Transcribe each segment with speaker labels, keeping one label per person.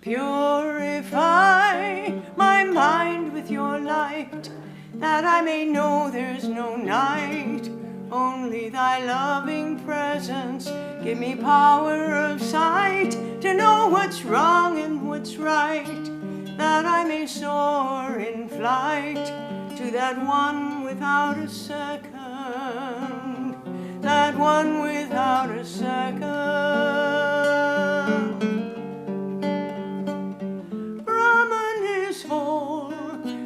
Speaker 1: Purify my mind with your light, that I may know there's no night, only thy loving presence. Give me power of sight to know what's wrong and what's right, that I may soar in flight to that one without a second, that one without a second. Brahman is whole,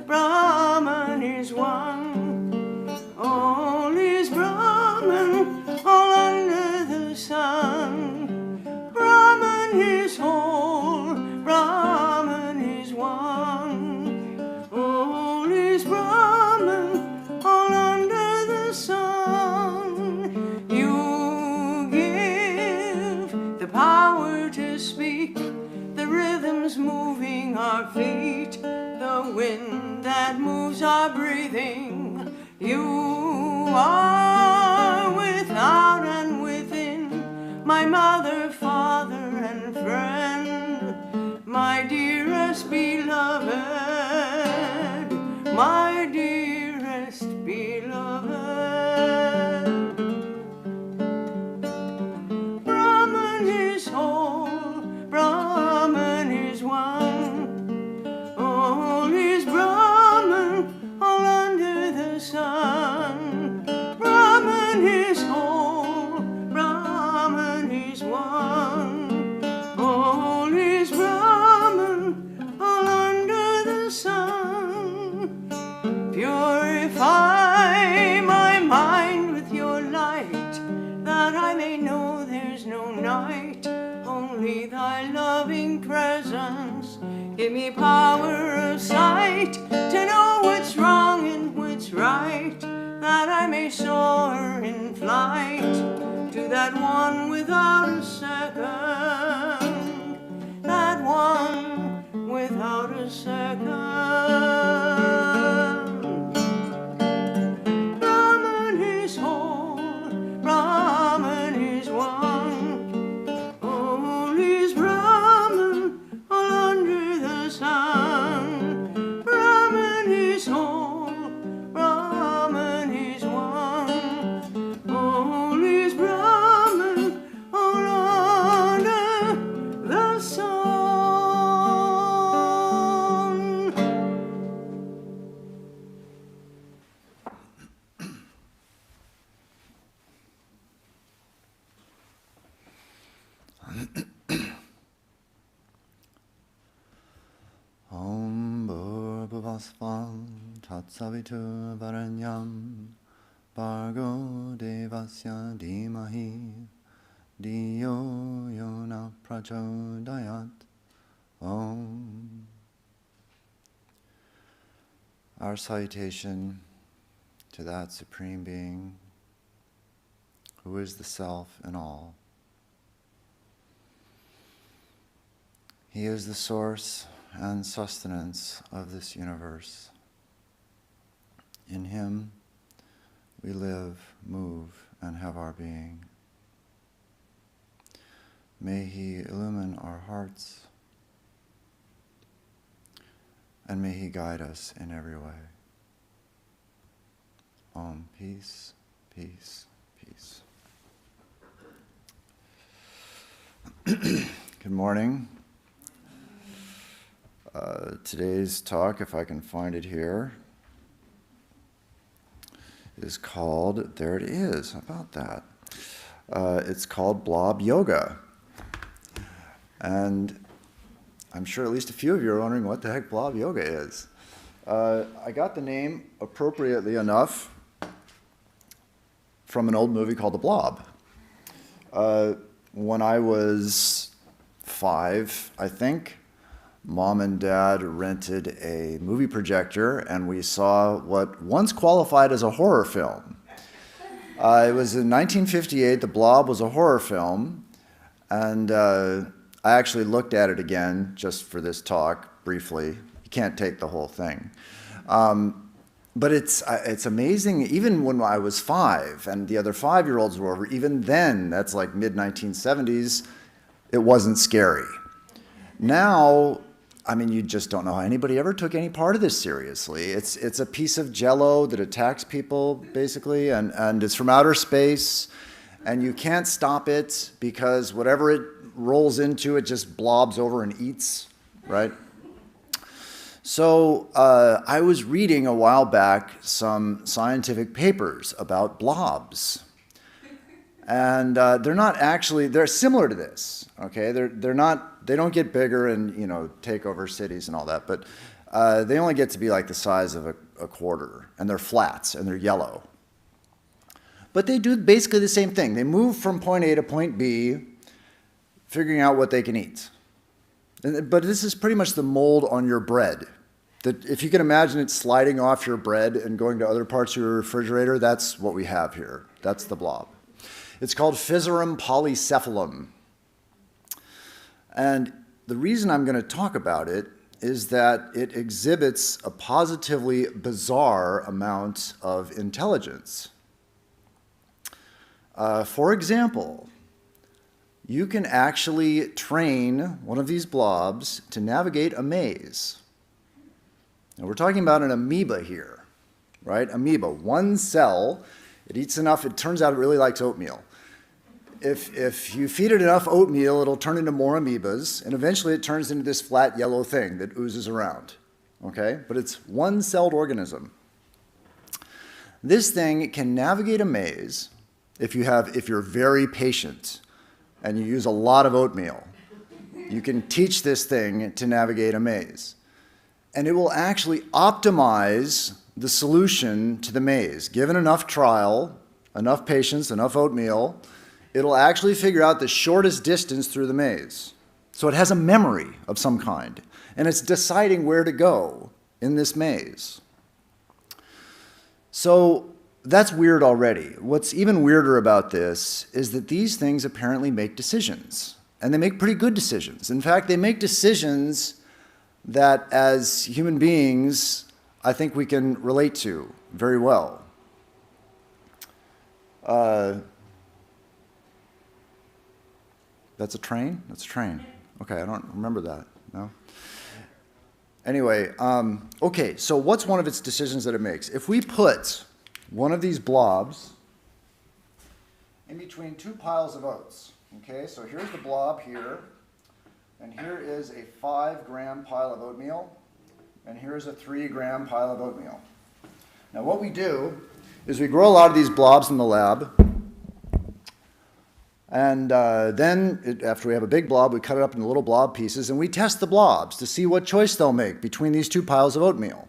Speaker 1: Brahman is one, all is Brahman, all under the sun. Brahman is whole, Brahman is one, all is Brahman, all under the sun. You give the power to speak, the rhythms moving our feet, the wind that moves our breathing. You are without and within, my mother, father, and friend, my dearest beloved, my dearest beloved. Brahman is whole, Brahman is one, all is Brahman, all under the sun. Brahman is whole, Brahman is one, all is Brahman, all under the sun. Purify my mind with your light, that I may know there's no night, only thy loving presence. Give me power of sight to know what's wrong and what's right, that I may soar in flight to that one without a second, that one without a second. Brahman is whole, Brahman is one, all is Brahman, all under the sun. Brahman is whole, Brahman is one, all is Brahman, all under the sun.
Speaker 2: Om Bhurvasvam Tatsavitur Varanyam Bhargo Devasya Dhimahi Diyo Yona Prachodayat. Om. Our salutation to that Supreme Being who is the Self in all. He is the source and sustenance of this universe. In Him we live, move, and have our being. May He illumine our hearts, and may He guide us in every way. Om. Peace, peace, peace. Good morning. Today's talk, if I can find it here, is called, there it is, how about that? It's called Blob Yoga. And I'm sure at least a few of you are wondering what the heck Blob Yoga is. I got the name, appropriately enough, from an old movie called The Blob. When I was 5, I think, Mom and Dad rented a movie projector, and we saw what once qualified as a horror film. It was in 1958. The Blob was a horror film, and I actually looked at it again just for this talk briefly. You can't take the whole thing. But it's amazing, even when I was 5 and the other 5-year-olds were over, even then, that's like mid-1970s, it wasn't scary. Now, I mean, you just don't know how anybody ever took any part of this seriously. It's a piece of jello that attacks people, basically, and it's from outer space, and you can't stop it because whatever it rolls into, it just blobs over and eats, right? So I was reading a while back some scientific papers about blobs. And they're similar to this, okay? They don't get bigger and, take over cities and all that, but they only get to be like the size of a quarter, and they're flats, and they're yellow. But they do basically the same thing. They move from point A to point B, figuring out what they can eat. But this is pretty much the mold on your bread. That if you can imagine it sliding off your bread and going to other parts of your refrigerator, that's what we have here. That's the blob. It's called Physarum polycephalum. And the reason I'm going to talk about it is that it exhibits a positively bizarre amount of intelligence. For example, you can actually train one of these blobs to navigate a maze. Now we're talking about an amoeba here, right? Amoeba, one cell, it eats enough, it turns out it really likes oatmeal. If you feed it enough oatmeal, it'll turn into more amoebas, and eventually it turns into this flat yellow thing that oozes around, okay? But it's one-celled organism. This thing can navigate a maze if you're very patient and you use a lot of oatmeal. You can teach this thing to navigate a maze. And it will actually optimize the solution to the maze. Given enough trial, enough patience, enough oatmeal, it'll actually figure out the shortest distance through the maze. So it has a memory of some kind, and it's deciding where to go in this maze. So that's weird already. What's even weirder about this is that these things apparently make decisions, and they make pretty good decisions. In fact, they make decisions that as human beings, I think we can relate to very well. That's a train? That's a train. Okay, I don't remember that. No? Anyway, okay, so what's one of its decisions that it makes? If we put one of these blobs in between two piles of oats, okay, so here's the blob here, and here is a 5-gram pile of oatmeal, and here's a 3-gram pile of oatmeal. Now what we do is we grow a lot of these blobs in the lab, and then after we have a big blob, we cut it up into little blob pieces, and we test the blobs to see what choice they'll make between these two piles of oatmeal.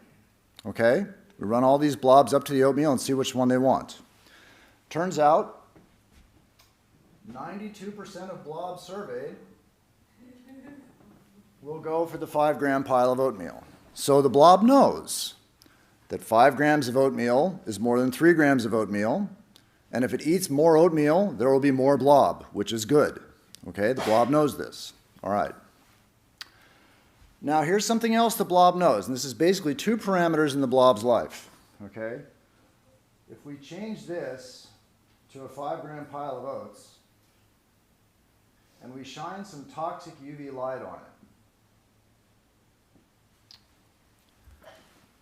Speaker 2: Okay? We run all these blobs up to the oatmeal and see which one they want. Turns out, 92% of blobs surveyed will go for the 5-gram pile of oatmeal. So the blob knows that 5 grams of oatmeal is more than 3 grams of oatmeal, and if it eats more oatmeal, there will be more blob, which is good. Okay, the blob knows this. All right. Now here's something else the blob knows, and this is basically 2 parameters in the blob's life. Okay? If we change this to a 5-gram pile of oats, and we shine some toxic UV light on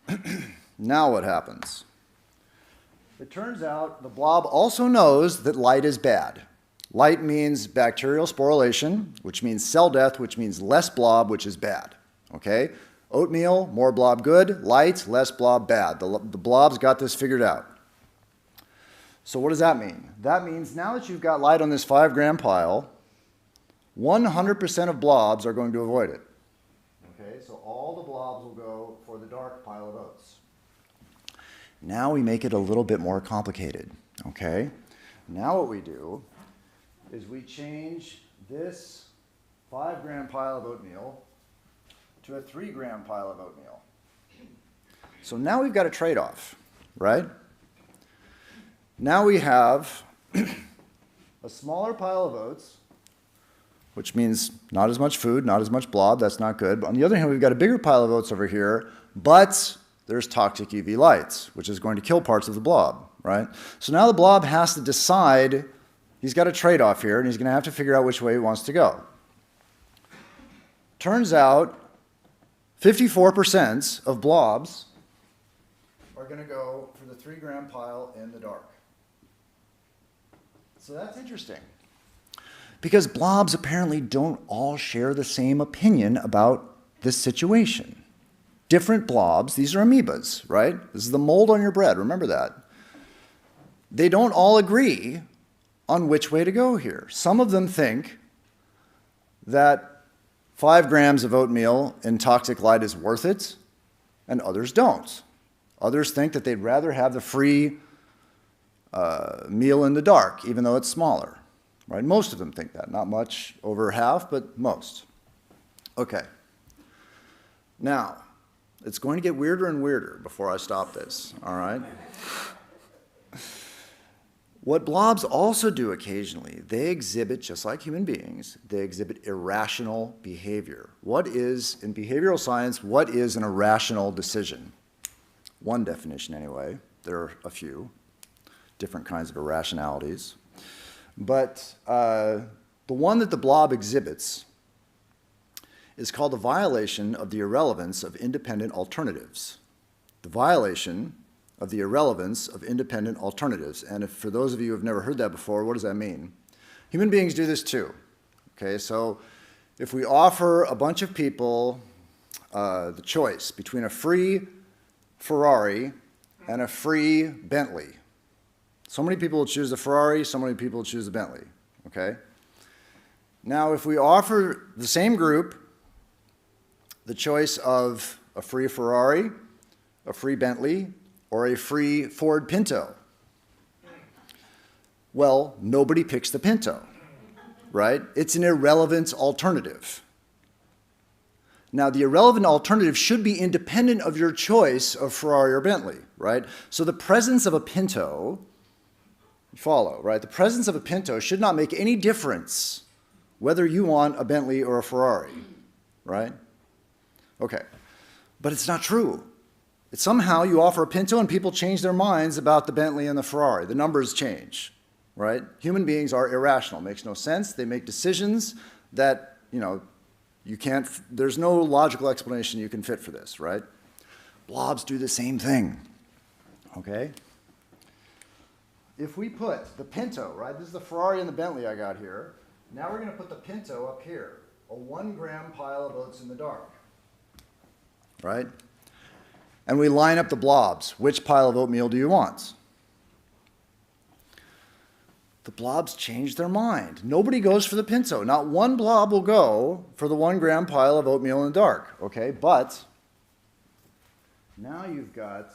Speaker 2: it, now what happens? It turns out the blob also knows that light is bad. Light means bacterial sporulation, which means cell death, which means less blob, which is bad. Okay? Oatmeal, more blob good. Light, less blob bad. The blob's got this figured out. So what does that mean? That means now that you've got light on this 5-gram pile, 100% of blobs are going to avoid it. Okay, so all the blobs will go for the dark pile of oats. Now we make it a little bit more complicated. Okay? Now what we do is we change this 5-gram pile of oatmeal to a 3-gram pile of oatmeal. So now we've got a trade-off, right? Now we have a smaller pile of oats, which means not as much food, not as much blob, that's not good. But on the other hand, we've got a bigger pile of oats over here, but there's toxic UV lights, which is going to kill parts of the blob, right? So now the blob has to decide, he's got a trade-off here, and he's going to have to figure out which way he wants to go. turns out 54% of blobs are going to go for the 3-gram pile in the dark. So that's interesting. Because blobs apparently don't all share the same opinion about this situation. Different blobs, these are amoebas, right? This is the mold on your bread, remember that. They don't all agree on which way to go here. Some of them think that 5 grams of oatmeal in toxic light is worth it, and others don't. Others think that they'd rather have the free meal in the dark, even though it's smaller. Right? Most of them think that. Not much, over half, but most. Okay. Now, it's going to get weirder and weirder before I stop this, all right? What blobs also do occasionally, they exhibit, just like human beings, they exhibit irrational behavior. What is, in behavioral science, what is an irrational decision? One definition anyway. There are a few different kinds of irrationalities. But the one that the blob exhibits is called the violation of the irrelevance of independent alternatives. The violation of the irrelevance of independent alternatives. And if, for those of you who have never heard that before, what does that mean? Human beings do this too. Okay, so if we offer a bunch of people the choice between a free Ferrari and a free Bentley, so many people will choose the Ferrari, so many people will choose the Bentley, okay? Now, if we offer the same group the choice of a free Ferrari, a free Bentley, or a free Ford Pinto, well, nobody picks the Pinto, right? It's an irrelevant alternative. Now, the irrelevant alternative should be independent of your choice of Ferrari or Bentley, right? So the presence of a Pinto, you follow, right? The presence of a Pinto should not make any difference whether you want a Bentley or a Ferrari, right? Okay, but it's not true. It's somehow you offer a Pinto and people change their minds about the Bentley and the Ferrari. The numbers change, right? Human beings are irrational. It makes no sense. They make decisions that, you can't, there's no logical explanation you can fit for this, right? Blobs do the same thing, okay? If we put the Pinto, right, this is the Ferrari and the Bentley I got here. Now we're going to put the Pinto up here, a 1-gram pile of oats in the dark, right? And we line up the blobs. Which pile of oatmeal do you want? The blobs change their mind. Nobody goes for the Pinto. Not one blob will go for the 1-gram pile of oatmeal in the dark, okay? But now you've got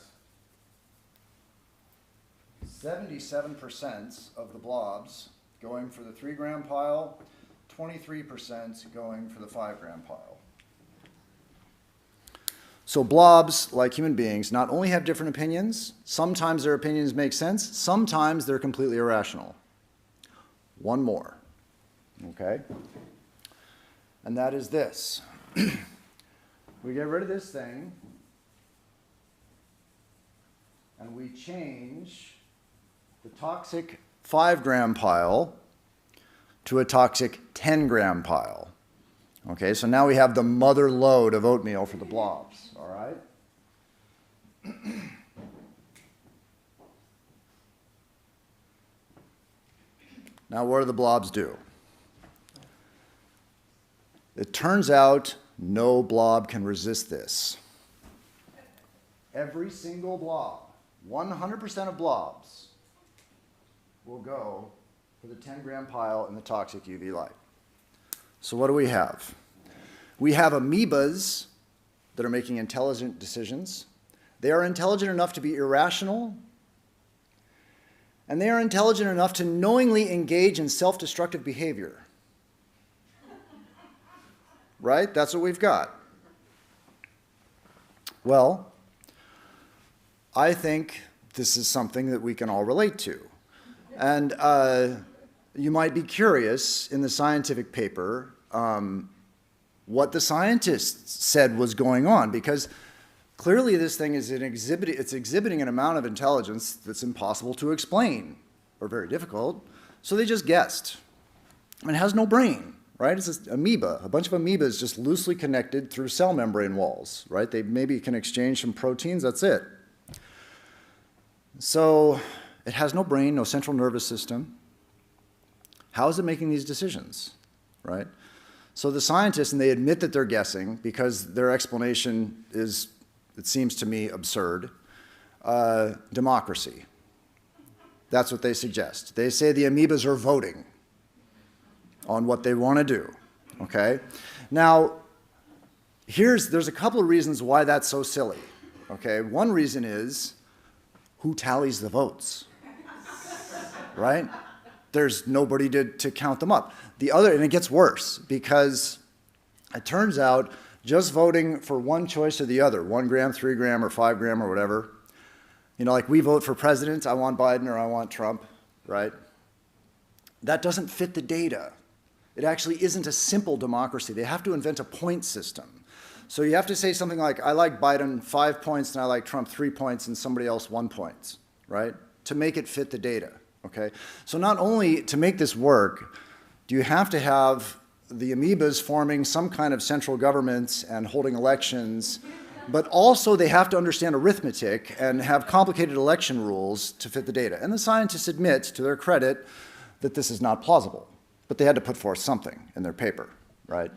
Speaker 2: 77% of the blobs going for the 3-gram pile, 23% going for the 5-gram pile. So blobs, like human beings, not only have different opinions, sometimes their opinions make sense, sometimes they're completely irrational. One more, okay? And that is this. We get rid of this thing, and we change the toxic 5-gram pile to a toxic 10-gram pile. Okay, so now we have the mother lode of oatmeal for the blobs, all right? Now, what do the blobs do? It turns out no blob can resist this. Every single blob, 100% of blobs, will go for the 10-gram pile in the toxic UV light. So what do we have? We have amoebas that are making intelligent decisions. They are intelligent enough to be irrational, and they are intelligent enough to knowingly engage in self-destructive behavior. Right? That's what we've got. Well, I think this is something that we can all relate to. And you might be curious in the scientific paper what the scientists said was going on, because clearly this thing is it's exhibiting an amount of intelligence that's impossible to explain, or very difficult, so they just guessed. I mean, it has no brain, right? It's just amoeba, a bunch of amoebas just loosely connected through cell membrane walls, right? They maybe can exchange some proteins, that's it. So it has no brain, no central nervous system. How is it making these decisions, right? So the scientists, and they admit that they're guessing because their explanation is, it seems to me, absurd. Democracy. That's what they suggest. They say the amoebas are voting on what they want to do, okay? Now, there's a couple of reasons why that's so silly, okay? One reason is, who tallies the votes, right? There's nobody to count them up. The other, and it gets worse, because it turns out just voting for one choice or the other, 1 gram, 3 gram, or 5 gram, or whatever, you know, like we vote for president, I want Biden or I want Trump, right? That doesn't fit the data. It actually isn't a simple democracy. They have to invent a point system. So you have to say something like, I like Biden 5 points and I like Trump 3 points and somebody else 1 point, right? To make it fit the data, okay? So not only to make this work, do you have to have the amoebas forming some kind of central government and holding elections, but also they have to understand arithmetic and have complicated election rules to fit the data. And the scientists admit, to their credit, that this is not plausible. But they had to put forth something in their paper, right?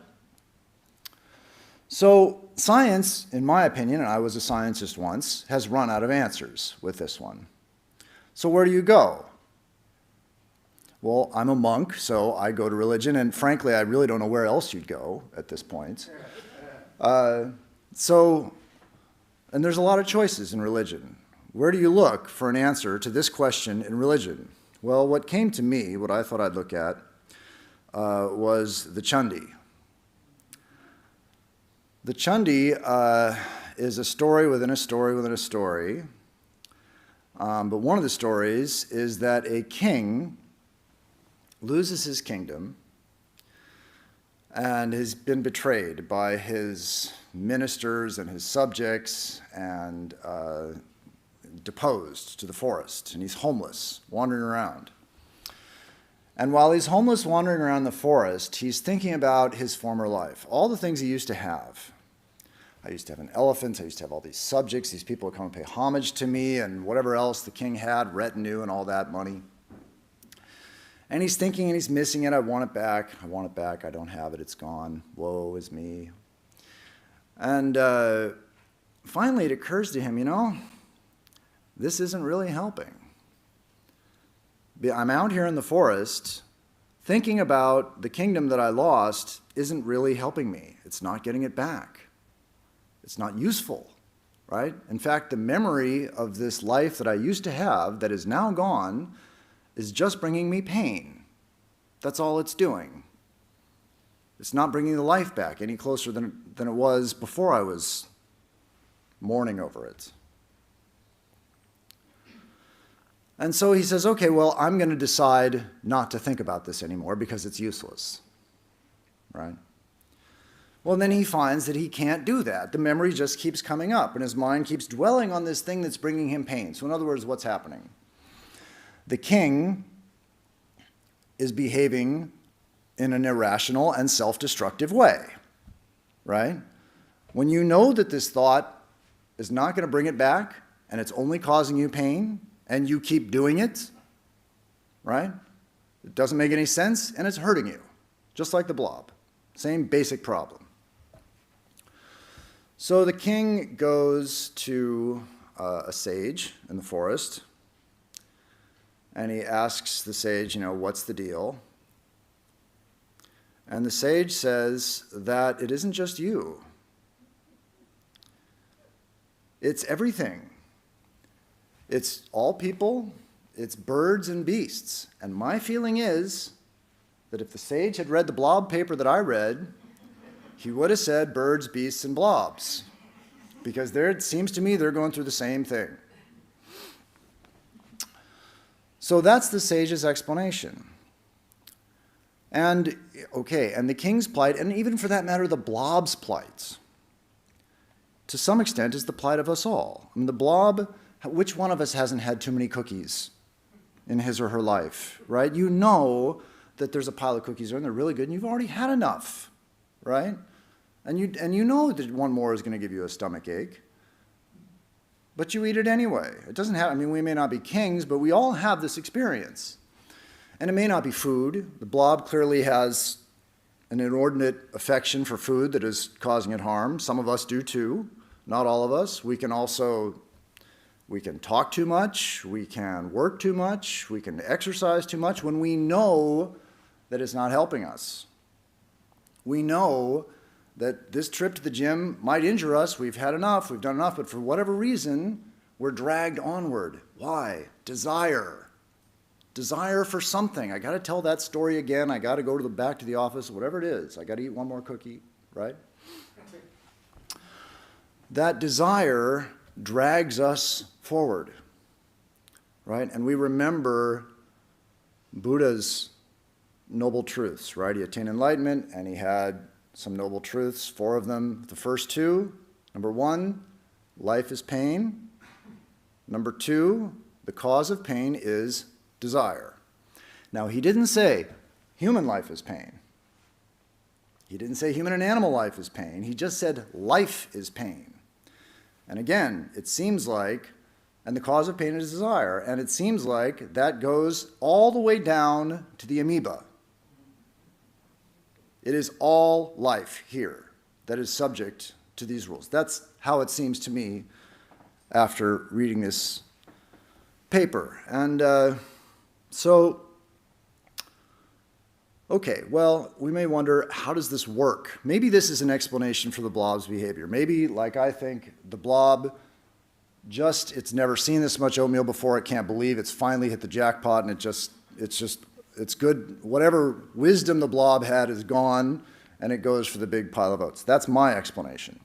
Speaker 2: So science, in my opinion, and I was a scientist once, has run out of answers with this one. So where do you go? Well, I'm a monk, so I go to religion, and frankly, I really don't know where else you'd go at this point. And there's a lot of choices in religion. Where do you look for an answer to this question in religion? Well, what came to me, what I thought I'd look at, was the Chandi. The Chandi is a story within a story within a story. But one of the stories is that a king loses his kingdom and has been betrayed by his ministers and his subjects and deposed to the forest. And he's homeless, wandering around. And while he's homeless, wandering around the forest, he's thinking about his former life, all the things he used to have. I used to have an elephant, I used to have all these subjects, these people would come and pay homage to me, and whatever else the king had, retinue and all that money. And he's thinking and he's missing it, I want it back, I don't have it, it's gone, woe is me. And finally it occurs to him, you know, this isn't really helping. I'm out here in the forest thinking about the kingdom that I lost isn't really helping me. It's not getting it back. It's not useful, right? In fact, the memory of this life that I used to have that is now gone is just bringing me pain. That's all it's doing. It's not bringing the life back any closer than it was before I was mourning over it. And so he says, okay, well, I'm going to decide not to think about this anymore because it's useless, right? Well, then he finds that he can't do that. The memory just keeps coming up, and his mind keeps dwelling on this thing that's bringing him pain. So in other words, what's happening? The king is behaving in an irrational and self-destructive way, right? When you know that this thought is not going to bring it back, and it's only causing you pain, and you keep doing it, right? It doesn't make any sense, and it's hurting you, just like the blob. Same basic problem. So the king goes to a sage in the forest, and he asks the sage, you know, what's the deal? And the sage says that it isn't just you. It's everything. It's all people, it's birds and beasts. And my feeling is that if the sage had read the blob paper that I read, he would have said birds, beasts, and blobs. Because it seems to me they're going through the same thing. So that's the sage's explanation. And, okay, and the king's plight, and even for that matter, the blob's plight, to some extent is the plight of us all. I mean, the blob, which one of us hasn't had too many cookies in his or her life, right? You know that there's a pile of cookies there and they're really good and you've already had enough, right? And you know that one more is going to give you a stomach ache, but you eat it anyway. It doesn't have, I mean, we may not be kings, but we all have this experience. And it may not be food. The blob clearly has an inordinate affection for food that is causing it harm. Some of us do too, not all of us. We can talk too much, we can work too much, we can exercise too much when we know that it's not helping us. We know that this trip to the gym might injure us, we've had enough, we've done enough, but for whatever reason, we're dragged onward. Why? Desire. Desire for something. I got to tell that story again, I got to go back to the office, whatever it is. I got to eat one more cookie, right? That desire drags us forward, right? And we remember Buddha's noble truths, right? He attained enlightenment and he had some noble truths, 4 of them. The first 2, number 1, life is pain. Number 2, the cause of pain is desire. Now, he didn't say human life is pain. He didn't say human and animal life is pain. He just said life is pain. And again, it seems like, and the cause of pain is desire, and it seems like that goes all the way down to the amoeba. It is all life here that is subject to these rules. That's how it seems to me after reading this paper. And okay, well, we may wonder, how does this work? Maybe this is an explanation for the blob's behavior. Maybe, like I think, the blob it's never seen this much oatmeal before, it can't believe it's finally hit the jackpot, and it's good. Whatever wisdom the blob had is gone, and it goes for the big pile of oats. That's my explanation.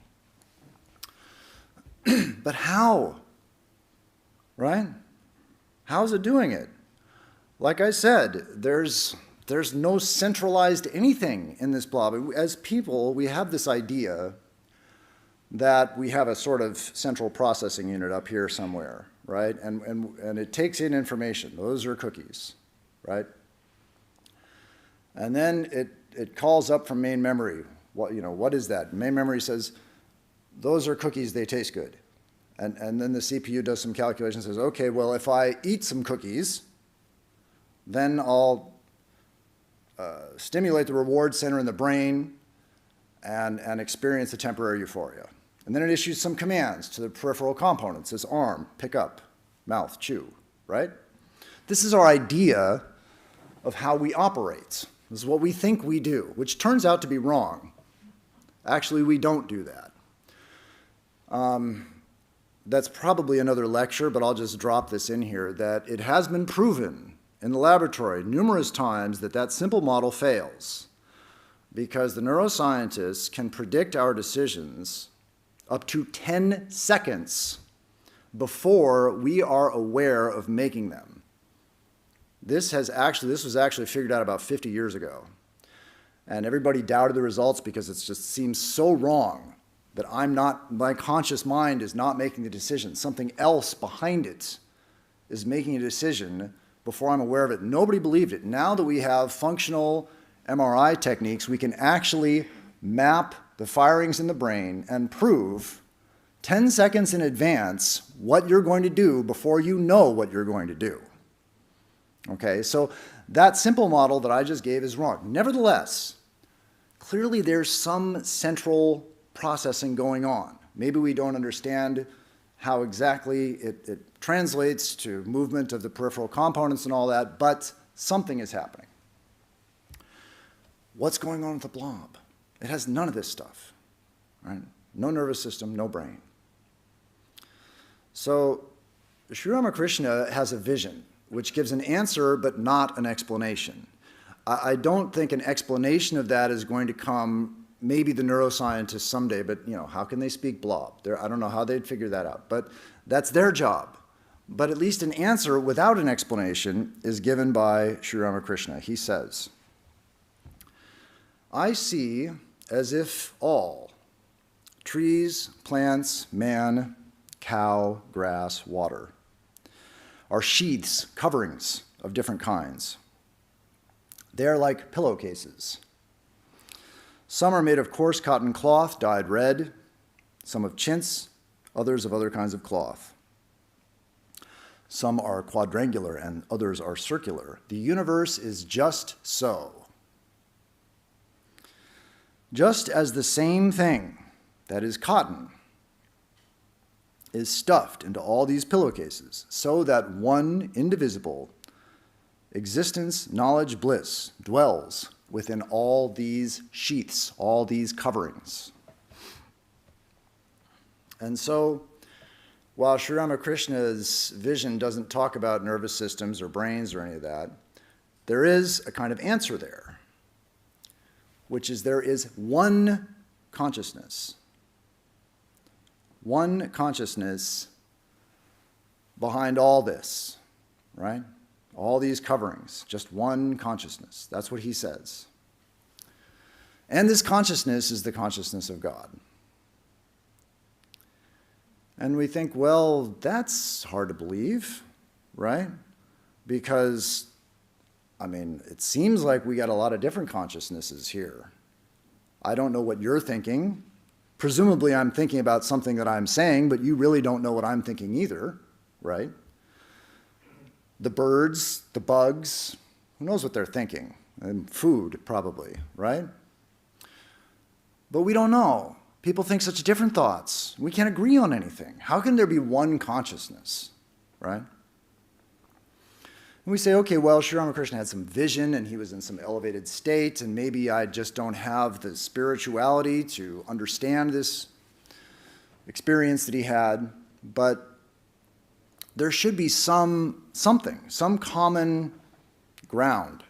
Speaker 2: But how? Right? How's it doing it? Like I said, there's no centralized anything in this blob. As people, we have this idea that we have a sort of central processing unit up here somewhere, right? And it takes in information. Those are cookies, right? And then it calls up from main memory. What is that? Main memory says, those are cookies, they taste good. And then the CPU does some calculations and says, okay, well, if I eat some cookies, then I'll stimulate the reward center in the brain and experience a temporary euphoria. And then it issues some commands to the peripheral components. It says arm, pick up, mouth, chew, right? This is our idea of how we operate. This is what we think we do, which turns out to be wrong. Actually, we don't do that. That's probably another lecture, but I'll just drop this in here, that it has been proven in the laboratory numerous times that simple model fails because the neuroscientists can predict our decisions up to 10 seconds before we are aware of making them. This was actually figured out about 50 years ago. And everybody doubted the results because it just seems so wrong that my conscious mind is not making the decision. Something else behind it is making a decision before I'm aware of it. Nobody believed it. Now that we have functional MRI techniques, we can actually map the firings in the brain and prove 10 seconds in advance what you're going to do before you know what you're going to do. Okay, so that simple model that I just gave is wrong. Nevertheless, clearly there's some central processing going on. Maybe we don't understand how exactly it translates to movement of the peripheral components and all that, but something is happening. What's going on with the blob? It has none of this stuff, right? No nervous system, no brain. So Sri Ramakrishna has a vision which gives an answer but not an explanation. I don't think an explanation of that is going to come, maybe the neuroscientists someday, but how can they speak blob? I don't know how they'd figure that out, but that's their job. But at least an answer without an explanation is given by Sri Ramakrishna. He says, I see as if all, trees, plants, man, cow, grass, water, are sheaths, coverings of different kinds. They are like pillowcases. Some are made of coarse cotton cloth dyed red, some of chintz, others of other kinds of cloth. Some are quadrangular and others are circular. The universe is just so. Just as the same thing, that is cotton, is stuffed into all these pillowcases, so that one indivisible existence, knowledge, bliss dwells within all these sheaths, all these coverings. And so, while Sri Ramakrishna's vision doesn't talk about nervous systems or brains or any of that, there is a kind of answer there, which is there is one consciousness behind all this, right? All these coverings, just one consciousness. That's what he says. And this consciousness is the consciousness of God. And we think, well, that's hard to believe, right? Because, it seems like we got a lot of different consciousnesses here. I don't know what you're thinking. Presumably I'm thinking about something that I'm saying, but you really don't know what I'm thinking either, right? The birds, the bugs, who knows what they're thinking? And food, probably, right? But we don't know. People think such different thoughts. We can't agree on anything. How can there be one consciousness, right? And we say, okay, well, Sri Ramakrishna had some vision and he was in some elevated state, and maybe I just don't have the spirituality to understand this experience that he had, but there should be some common ground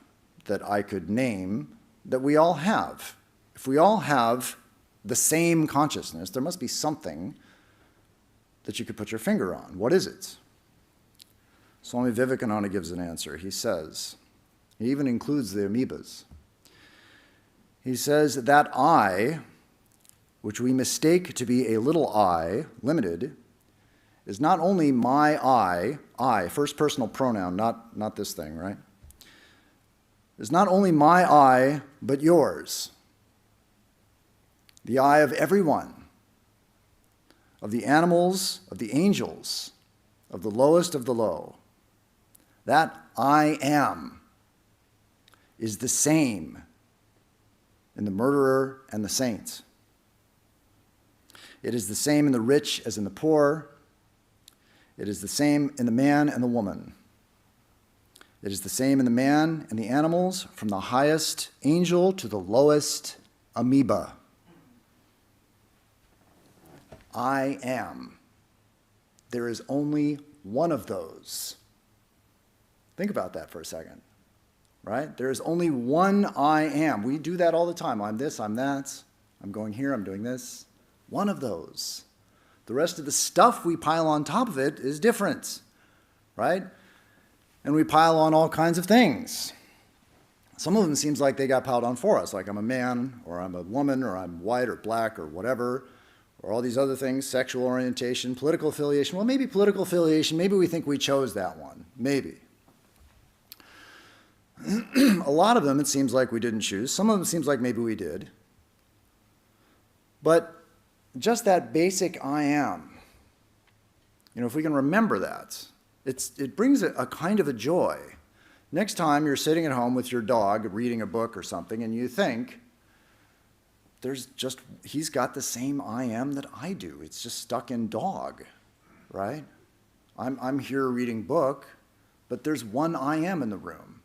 Speaker 2: that I could name that we all have. If we all have the same consciousness, there must be something that you could put your finger on. What is it? Swami Vivekananda gives an answer. He says, he even includes the amoebas. He says that I, which we mistake to be a little I, limited, is not only my I, first personal pronoun, not this thing, right? Is not only my I, but yours. The I of everyone, of the animals, of the angels, of the lowest of the low. That I am is the same in the murderer and the saint. It is the same in the rich as in the poor. It is the same in the man and the woman. It is the same in the man and the animals, from the highest angel to the lowest amoeba. I am. There is only one of those. Think about that for a second, right? There is only one I am. We do that all the time. I'm this, I'm that. I'm going here, I'm doing this. One of those. The rest of the stuff we pile on top of it is different, right? And we pile on all kinds of things. Some of them seems like they got piled on for us, like I'm a man, or I'm a woman, or I'm white or black or whatever, or all these other things, sexual orientation, political affiliation. Well, maybe political affiliation, maybe we think we chose that one, maybe. A lot of them it seems like we didn't choose. Some of them it seems like maybe we did. But just that basic I am, if we can remember that, it brings a kind of a joy. Next time you're sitting at home with your dog reading a book or something and you think, he's got the same I am that I do. It's just stuck in dog, right? I'm here reading book, but there's one I am in the room.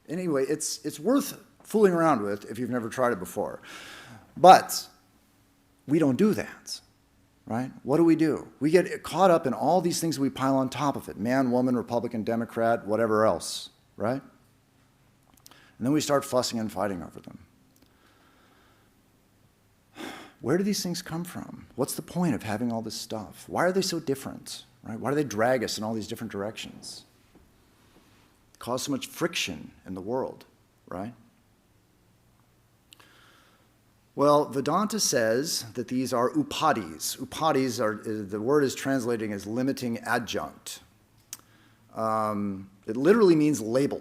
Speaker 2: Anyway, it's worth fooling around with if you've never tried it before. But we don't do that, right? What do? We get caught up in all these things we pile on top of it. Man, woman, Republican, Democrat, whatever else, right? And then we start fussing and fighting over them. Where do these things come from? What's the point of having all this stuff? Why are they so different, right? Why do they drag us in all these different directions? Cause so much friction in the world, right? Well, Vedanta says that these are upadis. Upadis the word is translating as limiting adjunct. It literally means label,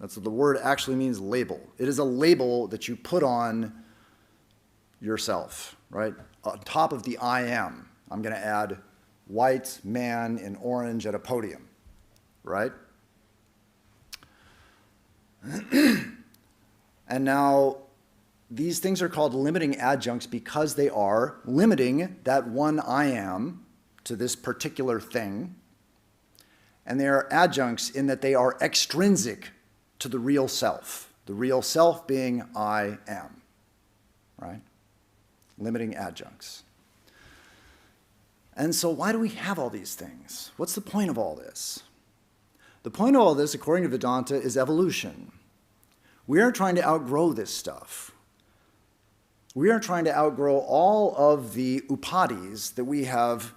Speaker 2: That's what the word actually means, label. It is a label that you put on yourself, right? On top of the I am, I'm going to add white man in orange at a podium, right? And now, these things are called limiting adjuncts because they are limiting that one I am to this particular thing. And they are adjuncts in that they are extrinsic to the real self being I am, right? Limiting adjuncts. And so why do we have all these things? What's the point of all this? The point of all this, according to Vedanta, is evolution. We are trying to outgrow this stuff. We are trying to outgrow all of the upadis that we have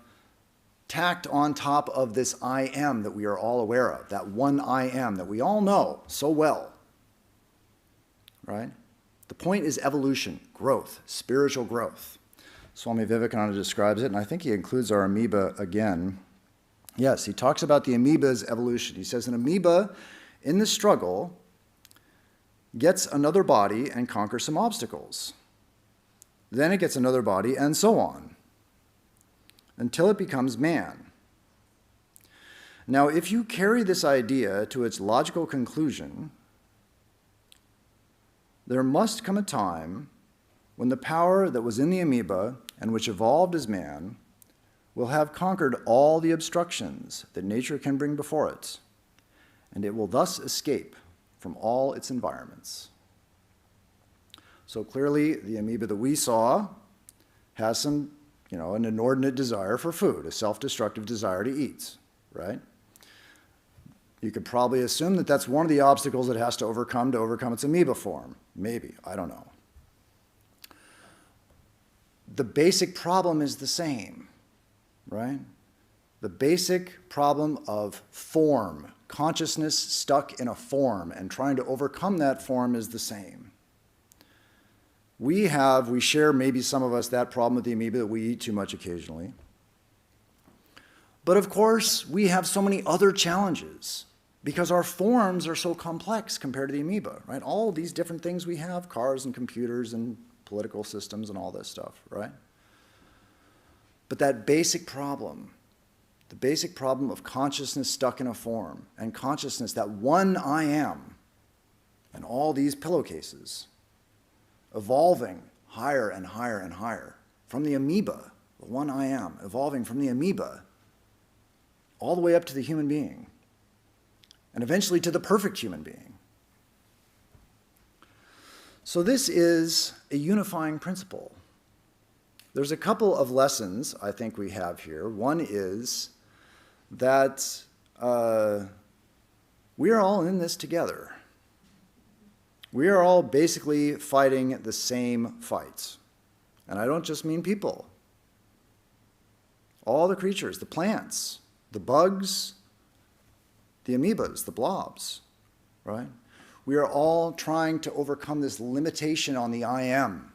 Speaker 2: tacked on top of this I am that we are all aware of, that one I am that we all know so well, right? The point is evolution, growth, spiritual growth. Swami Vivekananda describes it, and I think he includes our amoeba again. Yes, he talks about the amoeba's evolution. He says an amoeba in the struggle gets another body and conquers some obstacles. Then it gets another body, and so on, until it becomes man. Now, if you carry this idea to its logical conclusion, there must come a time when the power that was in the amoeba and which evolved as man will have conquered all the obstructions that nature can bring before it, and it will thus escape from all its environments. So clearly, the amoeba that we saw has some, an inordinate desire for food, a self-destructive desire to eat, right? You could probably assume that that's one of the obstacles it has to overcome its amoeba form. Maybe, I don't know. The basic problem is the same, right? The basic problem of form, consciousness stuck in a form and trying to overcome that form is the same. We share maybe some of us that problem with the amoeba that we eat too much occasionally. But of course, we have so many other challenges because our forms are so complex compared to the amoeba, right? All these different things we have, cars and computers and political systems and all this stuff, right? But that basic problem, the basic problem of consciousness stuck in a form and consciousness, that one I am, and all these pillowcases, evolving higher and higher and higher from the amoeba, the one I am, evolving from the amoeba all the way up to the human being, and eventually to the perfect human being. So this is a unifying principle. There's a couple of lessons I think we have here. One is that we are all in this together. We are all basically fighting the same fights. And I don't just mean people. All the creatures, the plants, the bugs, the amoebas, the blobs, right? We are all trying to overcome this limitation on the I am.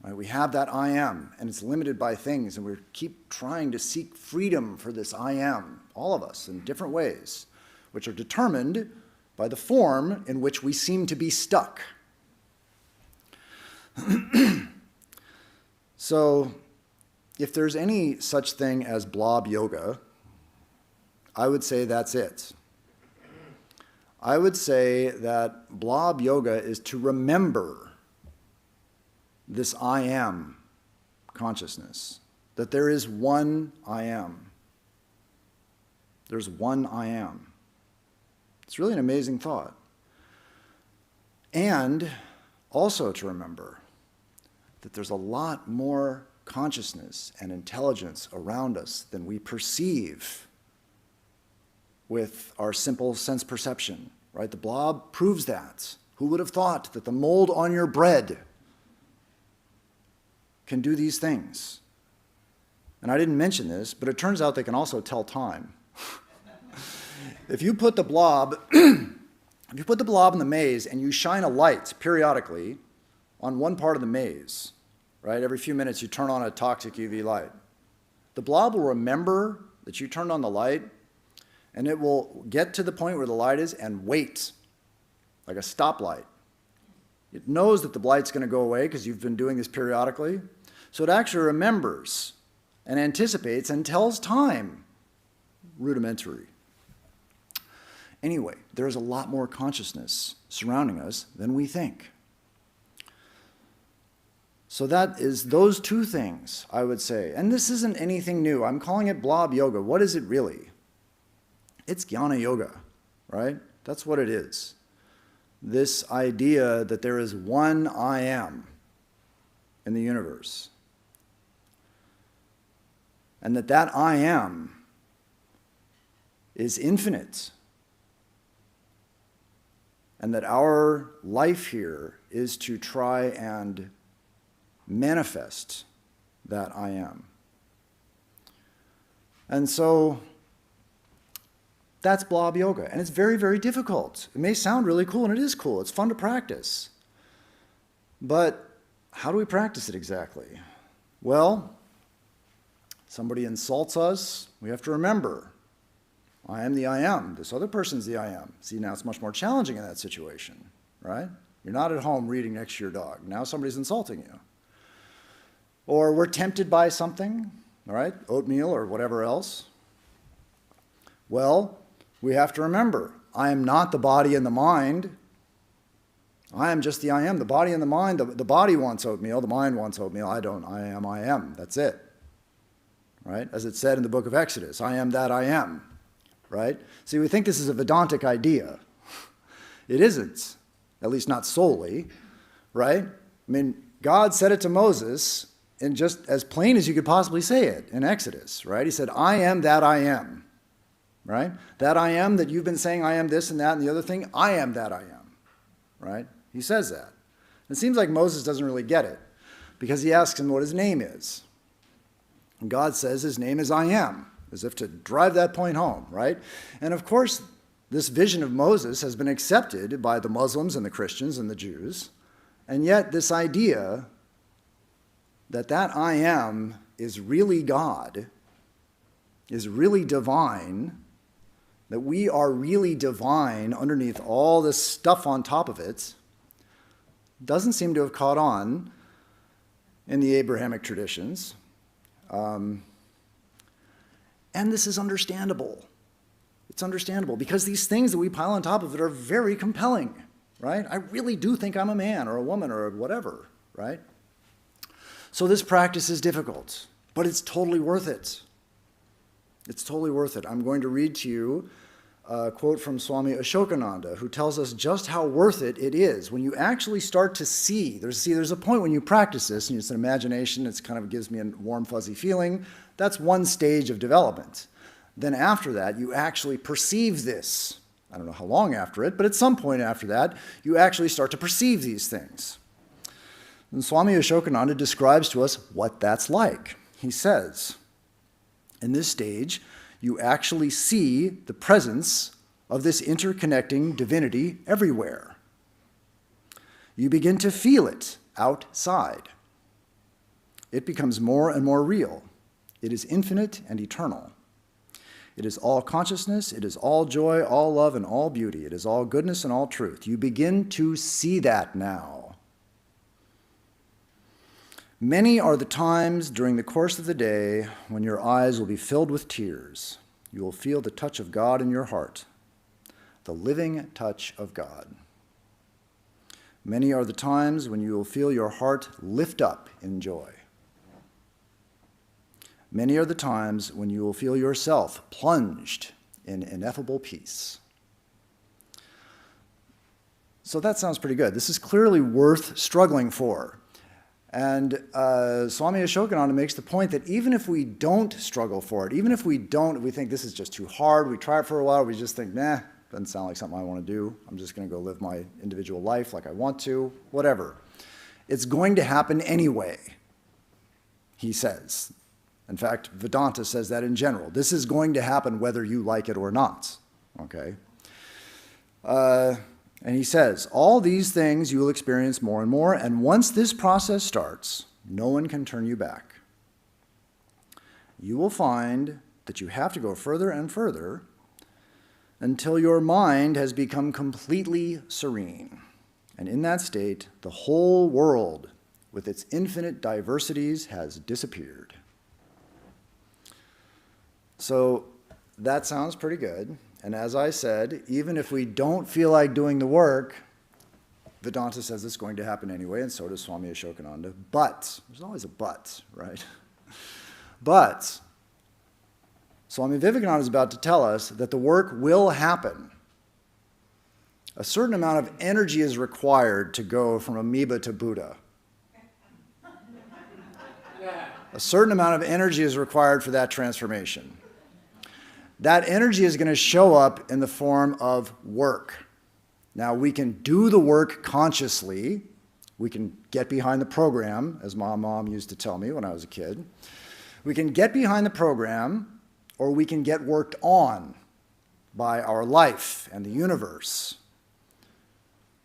Speaker 2: Right? We have that I am, and it's limited by things, and we keep trying to seek freedom for this I am, all of us, in different ways, which are determined by the form in which we seem to be stuck. So, if there's any such thing as blob yoga, I would say that's it. I would say that blob yoga is to remember this I am consciousness, that there is one I am. There's one I am. It's really an amazing thought. And also to remember that there's a lot more consciousness and intelligence around us than we perceive with our simple sense perception, right? The blob proves that. Who would have thought that the mold on your bread can do these things? And I didn't mention this, but it turns out they can also tell time. If you put the blob in the maze and you shine a light periodically on one part of the maze, right? Every few minutes you turn on a toxic UV light. The blob will remember that you turned on the light, and it will get to the point where the light is and wait like a stoplight. It knows that the light's going to go away because you've been doing this periodically. So it actually remembers and anticipates and tells time. Rudimentary. Anyway, there's a lot more consciousness surrounding us than we think. So that is those two things, I would say. And this isn't anything new. I'm calling it blob yoga. What is it really? It's jnana yoga, right? That's what it is. This idea that there is one I am in the universe. And that I am is infinite. And that our life here is to try and manifest that I am. And so that's blob yoga. And it's very, very difficult. It may sound really cool, and it is cool. It's fun to practice. But how do we practice it exactly? Well, somebody insults us, we have to remember, I am the I am. This other person's the I am. See, now it's much more challenging in that situation, right? You're not at home reading next to your dog. Now somebody's insulting you. Or we're tempted by something, all right, oatmeal or whatever else. Well, we have to remember, I am not the body and the mind. I am just the I am. The body and the mind, the body wants oatmeal, the mind wants oatmeal. I don't. I am. That's it. Right? As it said in the book of Exodus, I am that I am. Right? See, we think this is a Vedantic idea. It isn't, at least not solely. Right? I mean, God said it to Moses in just as plain as you could possibly say it in Exodus. Right? He said, I am that I am. Right? That I am that you've been saying I am this and that and the other thing, I am that I am. Right? He says that. It seems like Moses doesn't really get it because he asks him what his name is. And God says his name is I am, as if to drive that point home, right? And of course, this vision of Moses has been accepted by the Muslims and the Christians and the Jews. And yet this idea that I am is really God, is really divine, that we are really divine underneath all this stuff on top of it, doesn't seem to have caught on in the Abrahamic traditions. And this is understandable. It's understandable because these things that we pile on top of it are very compelling, right? I really do think I'm a man or a woman or whatever, right? So this practice is difficult, but it's totally worth it. It's totally worth it. I'm going to read to you a quote from Swami Arupeshananda, who tells us just how worth it is when you actually start to see. There's a point when you practice this, and it's an imagination, it kind of gives me a warm, fuzzy feeling. That's one stage of development. Then after that, you actually perceive this. I don't know how long after it, but at some point after that, you actually start to perceive these things. And Swami Arupeshananda describes to us what that's like. He says, in this stage, you actually see the presence of this interconnecting divinity everywhere. You begin to feel it outside. It becomes more and more real. It is infinite and eternal. It is all consciousness, it is all joy, all love, and all beauty. It is all goodness and all truth. You begin to see that now. Many are the times during the course of the day when your eyes will be filled with tears. You will feel the touch of God in your heart, the living touch of God. Many are the times when you will feel your heart lift up in joy. Many are the times when you will feel yourself plunged in ineffable peace. So that sounds pretty good. This is clearly worth struggling for. And Swami Arupeshananda makes the point that even if we don't struggle for it, even if we think this is just too hard, we try it for a while, we just think, nah, doesn't sound like something I want to do. I'm just going to go live my individual life like I want to, whatever. It's going to happen anyway, he says. In fact, Vedanta says that in general. This is going to happen whether you like it or not, okay? And he says, all these things you will experience more and more, and once this process starts, no one can turn you back. You will find that you have to go further and further until your mind has become completely serene. And in that state, the whole world, with its infinite diversities, has disappeared. So that sounds pretty good. And as I said, even if we don't feel like doing the work, Vedanta says it's going to happen anyway, and so does Swami Arupeshananda. But, there's always a but, right? But, Swami Vivekananda is about to tell us that the work will happen. A certain amount of energy is required to go from amoeba to Buddha. A certain amount of energy is required for that transformation. That energy is going to show up in the form of work. Now, we can do the work consciously. We can get behind the program, as my mom used to tell me when I was a kid. We can get behind the program, or we can get worked on by our life and the universe.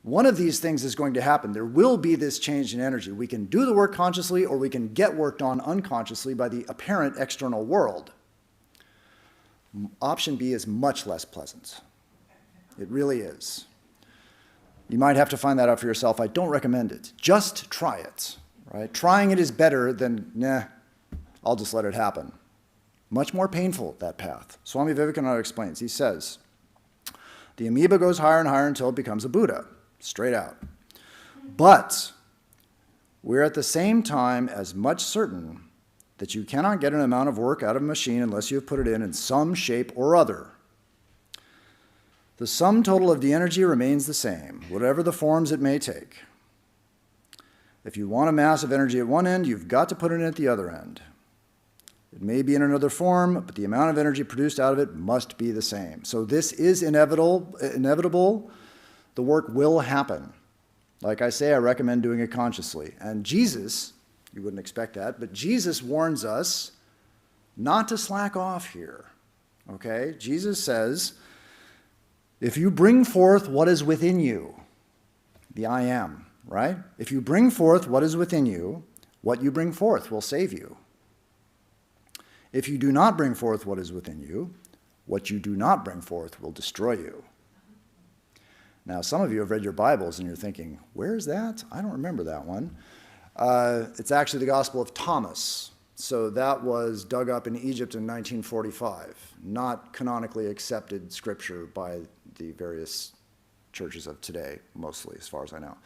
Speaker 2: One of these things is going to happen. There will be this change in energy. We can do the work consciously, or we can get worked on unconsciously by the apparent external world. Option B is much less pleasant. It really is. You might have to find that out for yourself. I don't recommend it. Just try it, right? Trying it is better than, nah, I'll just let it happen. Much more painful, that path. Swami Vivekananda explains. He says, the amoeba goes higher and higher until it becomes a Buddha, straight out. But we're at the same time as much certain that you cannot get an amount of work out of a machine unless you have put it in some shape or other. The sum total of the energy remains the same, whatever the forms it may take. If you want a mass of energy at one end, you've got to put it in at the other end. It may be in another form, but the amount of energy produced out of it must be the same. So this is inevitable. The work will happen. Like I say, I recommend doing it consciously. And Jesus, you wouldn't expect that, but Jesus warns us not to slack off here. Okay? Jesus says, if you bring forth what is within you, the I am, right? If you bring forth what is within you, what you bring forth will save you. If you do not bring forth what is within you, what you do not bring forth will destroy you. Now, some of you have read your Bibles and you're thinking, where is that? I don't remember that one. It's actually the Gospel of Thomas. So that was dug up in Egypt in 1945, not canonically accepted scripture by the various churches of today, mostly, as far as I know.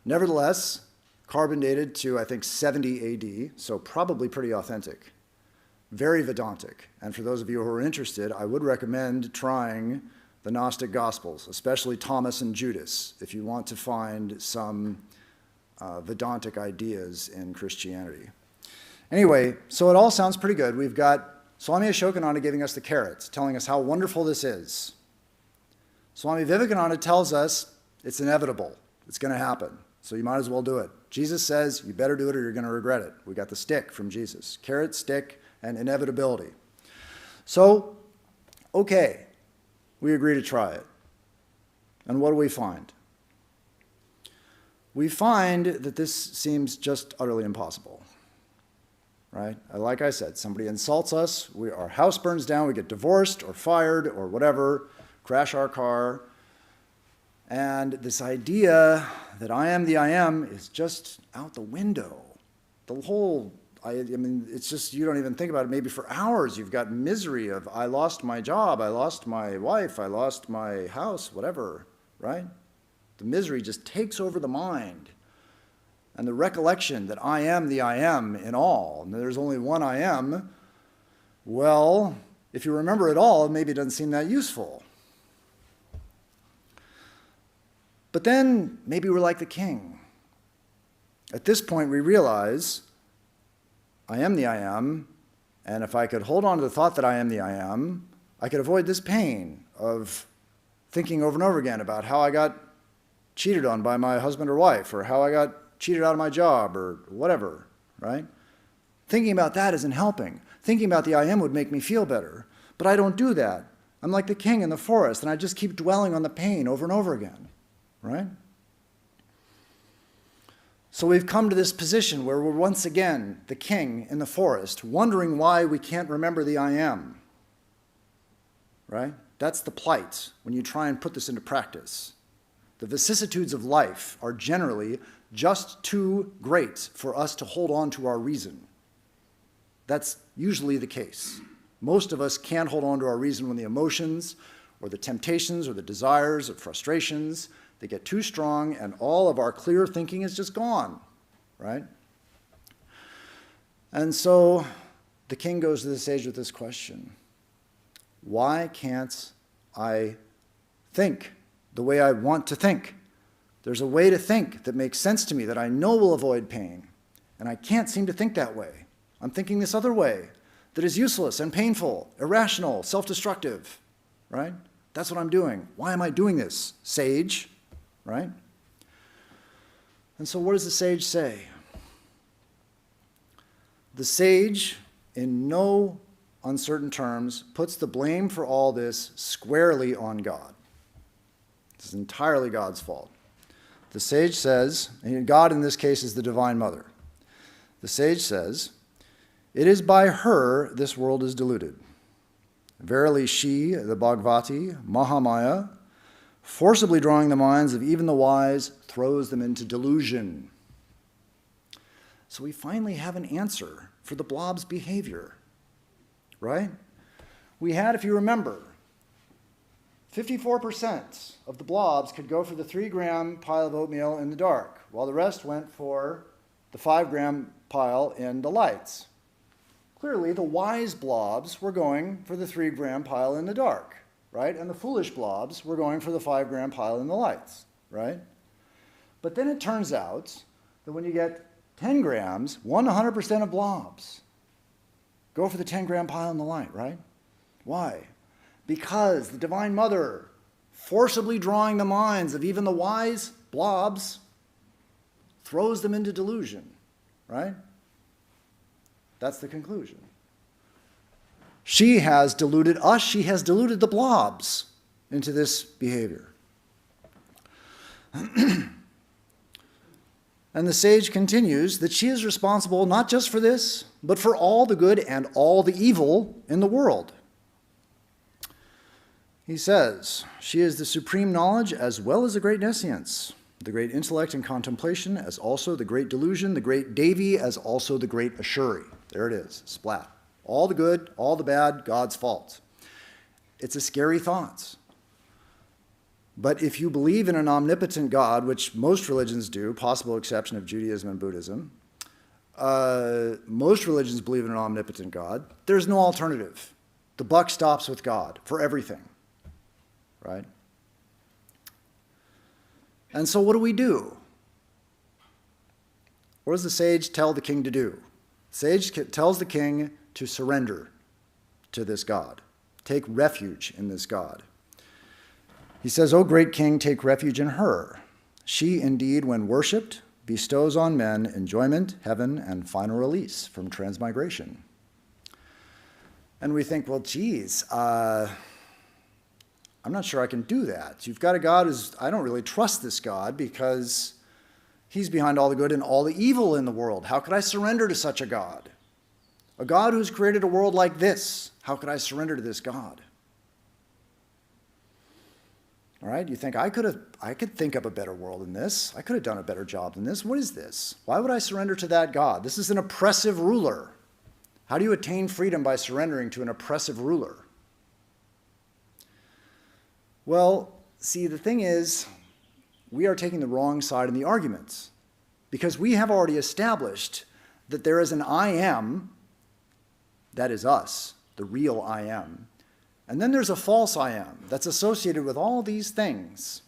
Speaker 2: Nevertheless, carbon dated to, I think, 70 AD, so probably pretty authentic. Very Vedantic. And for those of you who are interested, I would recommend trying the Gnostic Gospels, especially Thomas and Judas, if you want to find some Vedantic ideas in Christianity. Anyway, so it all sounds pretty good. We've got Swami Arupeshananda giving us the carrots, telling us how wonderful this is. Swami Vivekananda tells us it's inevitable. It's going to happen. So you might as well do it. Jesus says you better do it or you're going to regret it. We got the stick from Jesus. Carrot, stick, and inevitability. So, okay, we agree to try it. And what do we find? We find that this seems just utterly impossible. Right? Like I said, somebody insults us, our house burns down, we get divorced or fired or whatever, crash our car, and this idea that I am the I am is just out the window. The whole, I mean, it's just, you don't even think about it. Maybe for hours you've got misery of, I lost my job, I lost my wife, I lost my house, whatever, right? The misery just takes over the mind. And the recollection that I am the I am in all, and there's only one I am, well, if you remember it all, maybe it doesn't seem that useful. But then maybe we're like the king. At this point, we realize I am the I am, and if I could hold on to the thought that I am the I am, I could avoid this pain of thinking over and over again about how I got cheated on by my husband or wife, or how I got cheated out of my job, or whatever, right? Thinking about that isn't helping. Thinking about the I am would make me feel better, but I don't do that. I'm like the king in the forest, and I just keep dwelling on the pain over and over again, right? So we've come to this position where we're once again the king in the forest, wondering why we can't remember the I am, right? That's the plight when you try and put this into practice. The vicissitudes of life are generally just too great for us to hold on to our reason. That's usually the case. Most of us can't hold on to our reason when the emotions or the temptations or the desires or frustrations, they get too strong and all of our clear thinking is just gone, right? And so the king goes to the sage with this question: why can't I think the way I want to think? There's a way to think that makes sense to me, that I know will avoid pain, and I can't seem to think that way. I'm thinking this other way that is useless and painful, irrational, self-destructive, right? That's what I'm doing. Why am I doing this, sage, right? And so what does the sage say? The sage, in no uncertain terms, puts the blame for all this squarely on God. This is entirely God's fault. The sage says, and God in this case is the Divine Mother. The sage says, "It is by her this world is deluded. Verily she, the Bhagavati, Mahamaya, forcibly drawing the minds of even the wise, throws them into delusion." So we finally have an answer for the blob's behavior, right? We had, if you remember, 54% of the blobs could go for the 3-gram pile of oatmeal in the dark, while the rest went for the 5-gram pile in the lights. Clearly, the wise blobs were going for the 3-gram pile in the dark, right? And the foolish blobs were going for the 5-gram pile in the lights, right? But then it turns out that when you get 10 grams, 100% of blobs go for the 10-gram pile in the light, right? Why? Because the Divine Mother, forcibly drawing the minds of even the wise blobs, throws them into delusion, right? That's the conclusion. She has deluded us, she has deluded the blobs into this behavior. And the sage continues that she is responsible not just for this, but for all the good and all the evil in the world. He says, she is the supreme knowledge as well as the great nescience, the great intellect and contemplation as also the great delusion, the great Devi as also the great Ashuri. There it is, splat. All the good, all the bad, God's fault. It's a scary thought. But if you believe in an omnipotent God, which most religions do, possible exception of Judaism and Buddhism, most religions believe in an omnipotent God, there's no alternative. The buck stops with God for everything, right? And so what do? What does the sage tell the king to do? The sage tells the king to surrender to this God. Take refuge in this God. He says, "O great king, take refuge in her. She indeed, when worshipped, bestows on men enjoyment, heaven, and final release from transmigration." And we think, well, geez, I'm not sure I can do that. You've got a God I don't really trust this God because he's behind all the good and all the evil in the world. How could I surrender to such a God? A God who's created a world like this. How could I surrender to this God? All right, you think, I could think up a better world than this. I could have done a better job than this. What is this? Why would I surrender to that God? This is an oppressive ruler. How do you attain freedom by surrendering to an oppressive ruler? Well, see, the thing is, we are taking the wrong side in the argument because we have already established that there is an I am, that is us, the real I am, and then there's a false I am that's associated with all these things.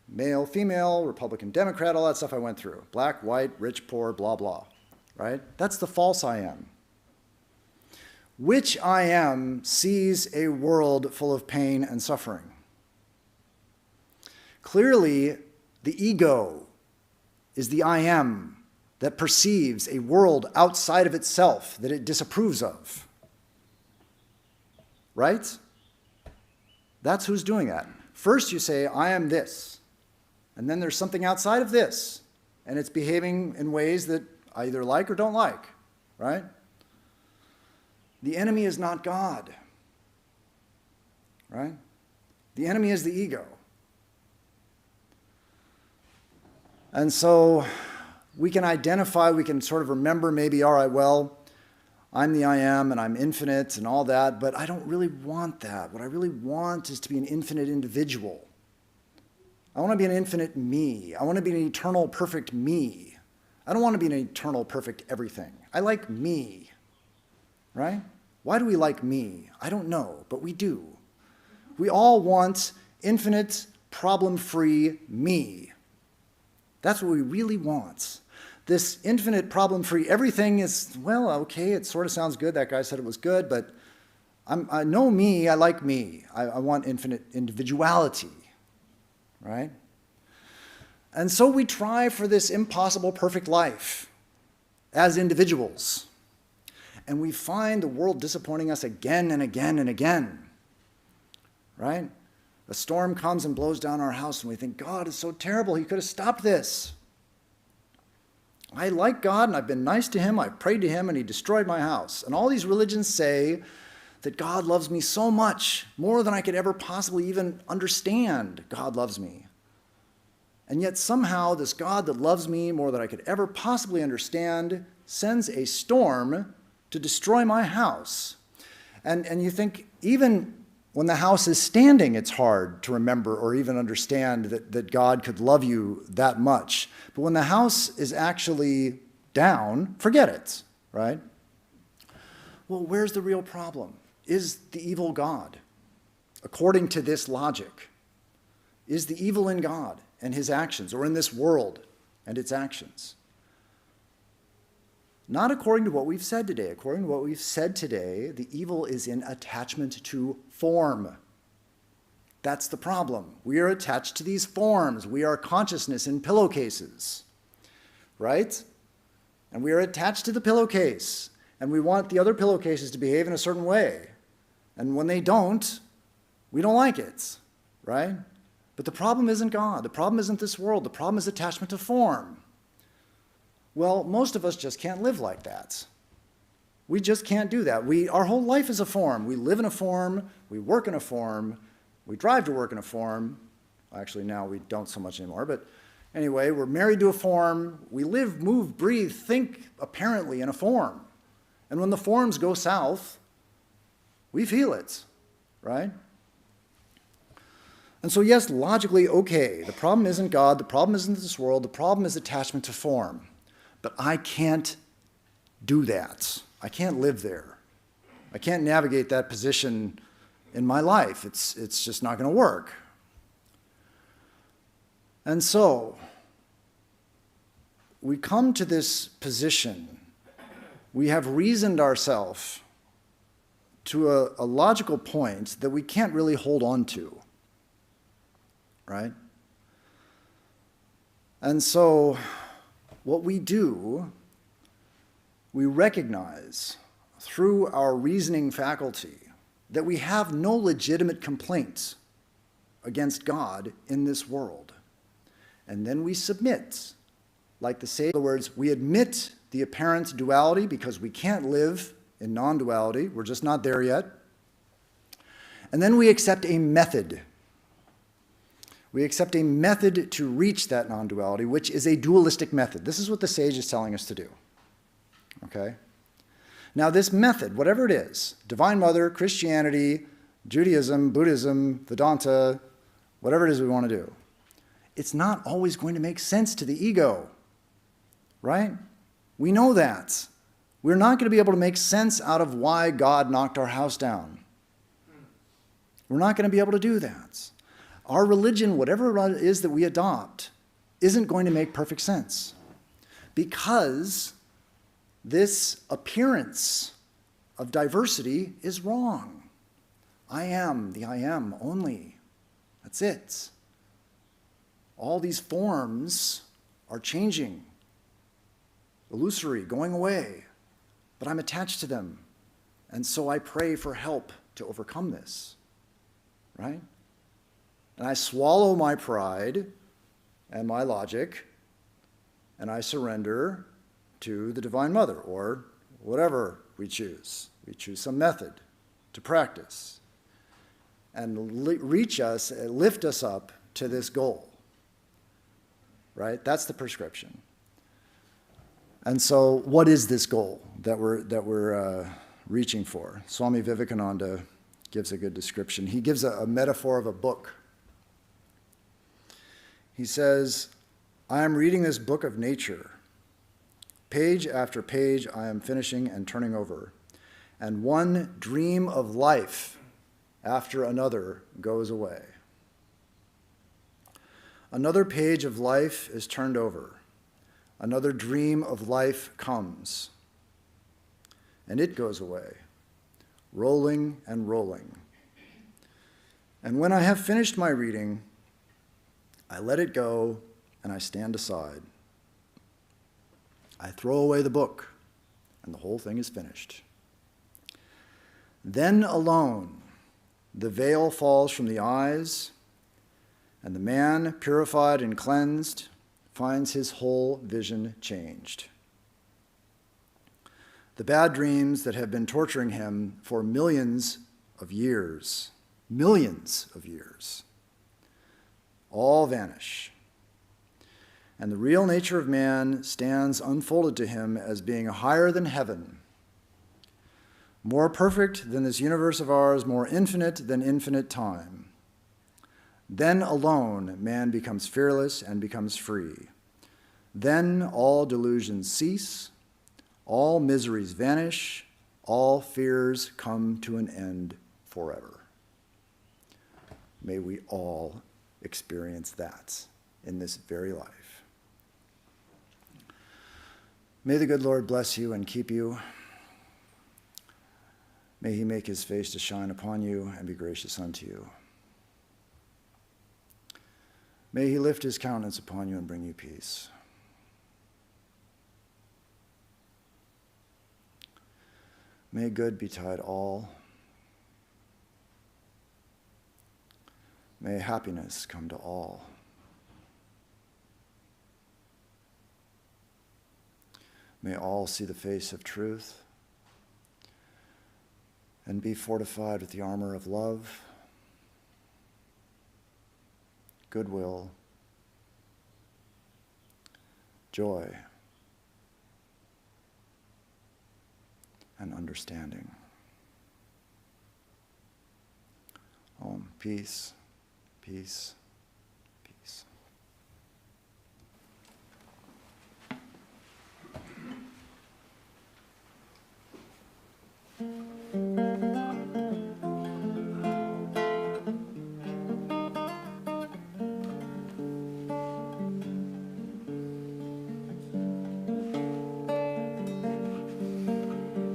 Speaker 2: Male, female, Republican, Democrat, all that stuff I went through. Black, white, rich, poor, blah, blah, right? That's the false I am. Which I am sees a world full of pain and suffering. Clearly, the ego is the I am that perceives a world outside of itself that it disapproves of. Right? That's who's doing that. First you say, I am this. And then there's something outside of this. And it's behaving in ways that I either like or don't like. Right? The enemy is not God. Right? The enemy is the ego. And so we can identify, we can sort of remember maybe, all right, well, I'm the I am and I'm infinite and all that, but I don't really want that. What I really want is to be an infinite individual. I want to be an infinite me. I want to be an eternal perfect me. I don't want to be an eternal perfect everything. I like me, right? Why do we like me? I don't know, but we do. We all want infinite, problem-free me. That's what we really want. This infinite, problem-free everything is, well, okay, it sort of sounds good. That guy said it was good, but I know me, I like me. I want infinite individuality, right? And so we try for this impossible perfect life as individuals. And we find the world disappointing us again and again and again, right? A storm comes and blows down our house and we think, God is so terrible, he could have stopped this. I like God and I've been nice to him, I've prayed to him and he destroyed my house. And all these religions say that God loves me so much, more than I could ever possibly even understand. God loves me. And yet somehow this God that loves me more than I could ever possibly understand sends a storm to destroy my house. And you think even when the house is standing, it's hard to remember or even understand that God could love you that much. But when the house is actually down, forget it, right? Well, where's the real problem? Is the evil God? According to this logic, is the evil in God and his actions, or in this world and its actions? Not according to what we've said today. According to what we've said today, the evil is in attachment to form. That's the problem. We are attached to these forms. We are consciousness in pillowcases, right? And we are attached to the pillowcase. And we want the other pillowcases to behave in a certain way. And when they don't, we don't like it, right? But the problem isn't God. The problem isn't this world. The problem is attachment to form. Well, most of us just can't live like that. We just can't do that. Our whole life is a form. We live in a form. We work in a form. We drive to work in a form. Actually, now we don't so much anymore. But anyway, we're married to a form. We live, move, breathe, think, apparently, in a form. And when the forms go south, we feel it, right? And so, yes, logically, okay, the problem isn't God, the problem isn't this world, the problem is attachment to form. But I can't do that. I can't live there. I can't navigate that position in my life. It's just not going to work. And so, we come to this position. We have reasoned ourselves to a logical point that we can't really hold on to. Right? And so, what we do, we recognize through our reasoning faculty that we have no legitimate complaints against God in this world. And then we submit, like the sage, in other words, we admit the apparent duality because we can't live in non-duality. We're just not there yet. And then we accept a method. We accept a method to reach that non-duality, which is a dualistic method. This is what the sage is telling us to do. Okay? Now, this method, whatever it is, Divine Mother, Christianity, Judaism, Buddhism, Vedanta, whatever it is we want to do, it's not always going to make sense to the ego, right? We know that. We're not going to be able to make sense out of why God knocked our house down. We're not going to be able to do that. Our religion, whatever it is that we adopt, isn't going to make perfect sense because this appearance of diversity is wrong. I am the I am only. That's it. All these forms are changing, illusory, going away, but I'm attached to them. And so I pray for help to overcome this, right? And I swallow my pride and my logic, and I surrender to the Divine Mother, or whatever we choose. We choose some method to practice. and lift us up to this goal, right? That's the prescription. And so what is this goal that we're reaching for? Swami Vivekananda gives a good description. He gives a metaphor of a book. He says, I am reading this book of nature. Page after page I am finishing and turning over, and one dream of life after another goes away. Another page of life is turned over. Another dream of life comes, and it goes away, rolling and rolling. And when I have finished my reading, I let it go and I stand aside. I throw away the book, and the whole thing is finished. Then alone, the veil falls from the eyes, and the man, purified and cleansed, finds his whole vision changed. The bad dreams that have been torturing him for millions of years, all vanish. And the real nature of man stands unfolded to him as being higher than heaven, more perfect than this universe of ours, more infinite than infinite time. Then alone man becomes fearless and becomes free. Then all delusions cease, all miseries vanish, all fears come to an end forever. May we all experience that in this very life. May the good Lord bless you and keep you. May he make his face to shine upon you and be gracious unto you. May he lift his countenance upon you and bring you peace. May good betide all. May happiness come to all. May all see the face of truth and be fortified with the armor of love, goodwill, joy, and understanding. Peace, peace, peace.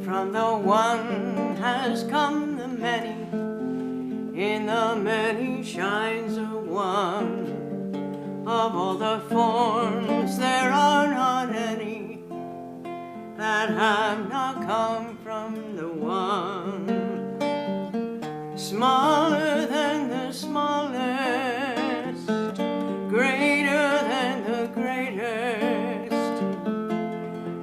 Speaker 1: From the one has come the many, in the many shines the one. Of all the forms there are not any that have not come from the one. Smaller than the smallest, greater than the greatest,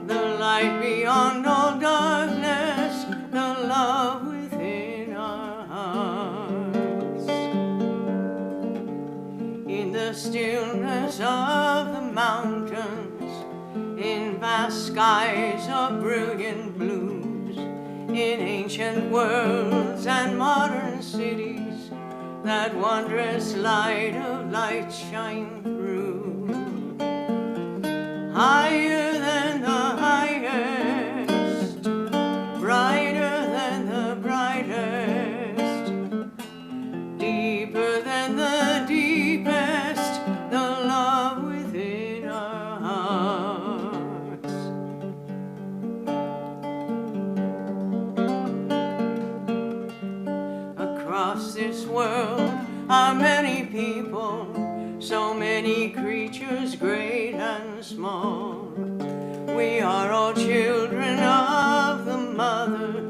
Speaker 1: the light beyond all darkness, the love within our hearts. In the stillness of the mountains, in vast skies of brilliant blues, in ancient worlds and modern cities, that wondrous light of light shine through. Higher than the highest, brighter than the brightest, deeper than the deepest, the love within our hearts. Across this world are many people, so many creatures great and small. We are all children of the Mother.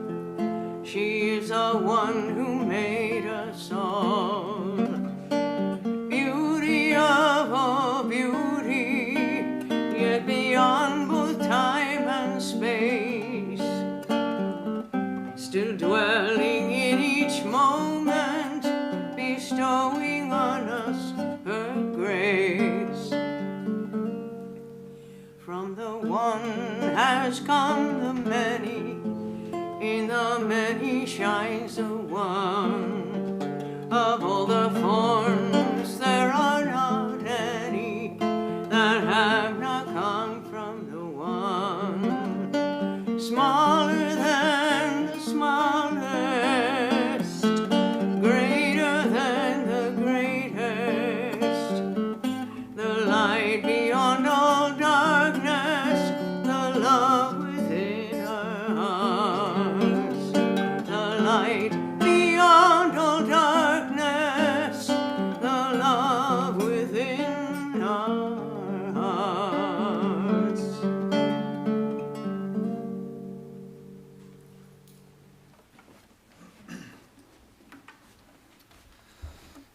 Speaker 1: She is the one who made us all. Beauty of all beauty, yet beyond both time and space, still dwelling in each moment, bestowing on us her grace. From the one has come the many, in the many shines the one. Of all the forms there are not any that have not come from the one. Smaller than the smallest, greater than the greatest, the light beyond all darkness, the love within our hearts, the light beyond all darkness, the love within our hearts.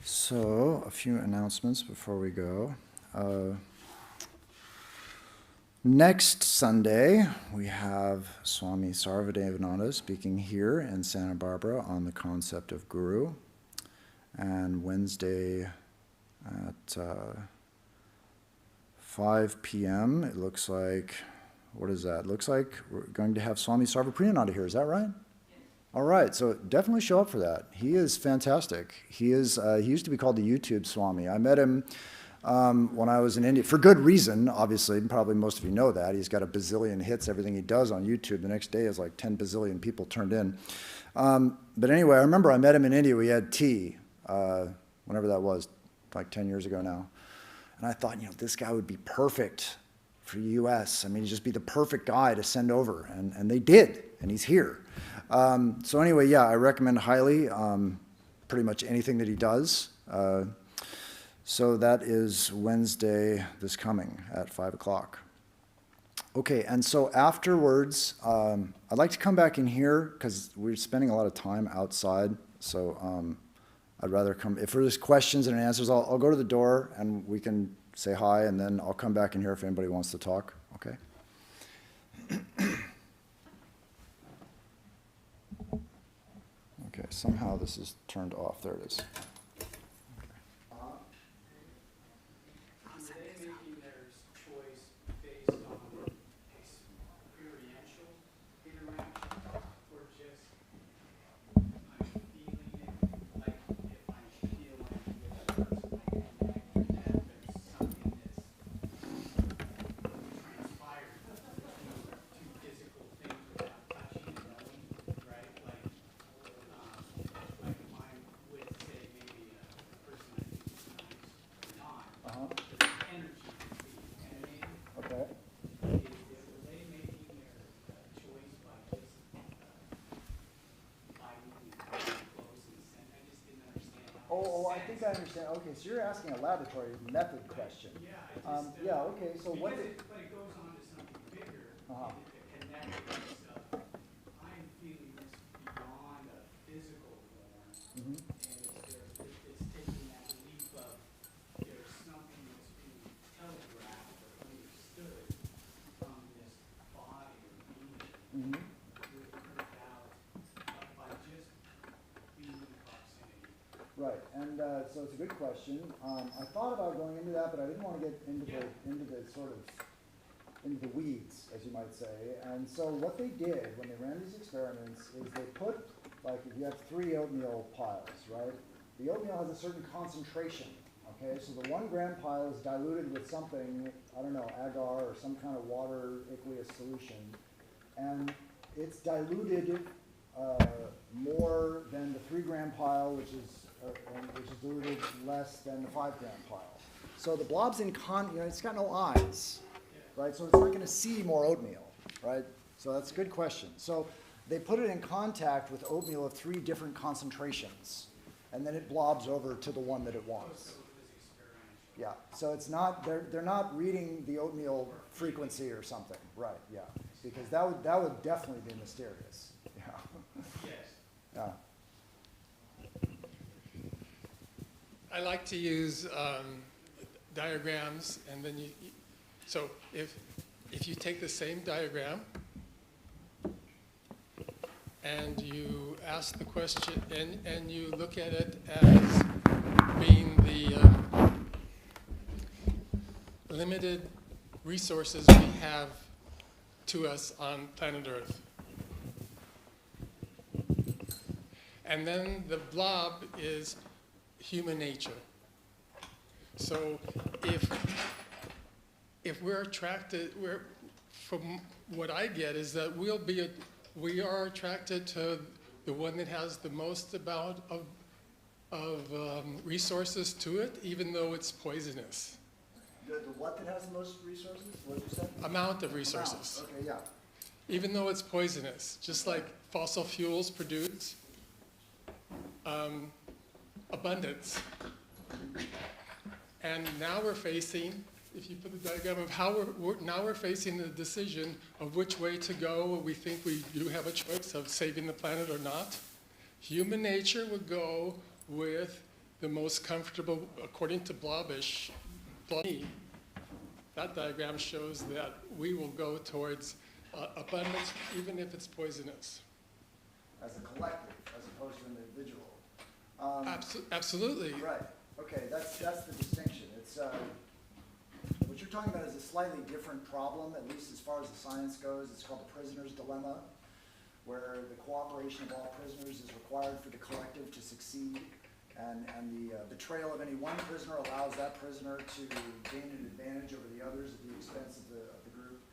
Speaker 2: So, a few announcements before we go. Next Sunday, we have Swami Arupeshananda speaking here in Santa Barbara on the concept of guru. And Wednesday at 5 p.m., it looks like, what is that? It looks like we're going to have Swami Arupeshananda here. Is that right? All right, so definitely show up for that. He is fantastic. He used to be called the YouTube Swami. I met him when I was in India, for good reason, obviously. Probably most of you know that. He's got a bazillion hits, everything he does on YouTube. The next day is like 10 bazillion people turned in. But anyway, I remember I met him in India. We had tea, whenever that was, like 10 years ago now. And I thought, this guy would be perfect for the U.S. I mean, he'd just be the perfect guy to send over. And they did, and he's here. So anyway, yeah, I recommend highly pretty much anything that he does. So that is Wednesday this coming at 5 o'clock. Okay, and so afterwards, I'd like to come back in here because we're spending a lot of time outside. So I'd rather come, if there's questions and answers, I'll go to the door and we can say hi, and then I'll come back in here if anybody wants to talk, okay? Okay, somehow this is turned off. There it is. I think I understand. Okay, so you're asking a laboratory method question. Yeah, okay, so what is it?
Speaker 3: But it goes on to something bigger, the connected stuff. I'm feeling this beyond a physical form, and it's taking that leap of there's something that's being telegraphed or understood from this body or being without by just being in proximity.
Speaker 2: Right, and so it's a good question. I thought about going into that, but I didn't want to get into the weeds, as you might say. And so what they did when they ran these experiments is they put, like, if you have 3 oatmeal piles, right? The oatmeal has a certain concentration, okay? So the 1 gram pile is diluted with something, I don't know, agar or some kind of water aqueous solution, and it's diluted more than the 3 gram pile, which is diluted less than the 5 gram pile. So the blob's it's got no eyes, right? So it's not going to see more oatmeal, right? So that's a good question. So they put it in contact with oatmeal of 3 different concentrations, and then it blobs over to the one that it wants. Yeah, so it's not, they're not reading the oatmeal frequency or something, right, yeah, because that would definitely be mysterious, yeah.
Speaker 3: Yes.
Speaker 2: Yeah.
Speaker 4: I like to use diagrams, and then so if you take the same diagram and you ask the question and you look at it as limited resources we have to us on planet Earth. And then the blob is human nature. So if we're attracted, from what I get is that we are attracted to the one that has the most amount of resources to it, even though it's poisonous.
Speaker 2: The what that has the most resources? What did you say?
Speaker 4: Amount of resources.
Speaker 2: Amount. Okay, yeah.
Speaker 4: Even though it's poisonous, just like fossil fuels produce abundance. And now we're facing, if you put the diagram of how now we're facing the decision of which way to go. We think we do have a choice of saving the planet or not. Human nature would go with the most comfortable, according to Blobish. That diagram shows that we will go towards abundance, even if it's poisonous.
Speaker 2: As a collective, as opposed to an individual.
Speaker 4: Absolutely.
Speaker 2: Right. Okay, that's the distinction. It's what you're talking about is a slightly different problem, at least as far as the science goes. It's called the prisoner's dilemma, where the cooperation of all prisoners is required for the collective to succeed, and the betrayal of any one prisoner allows that prisoner to gain an advantage over the others at the expense of the group.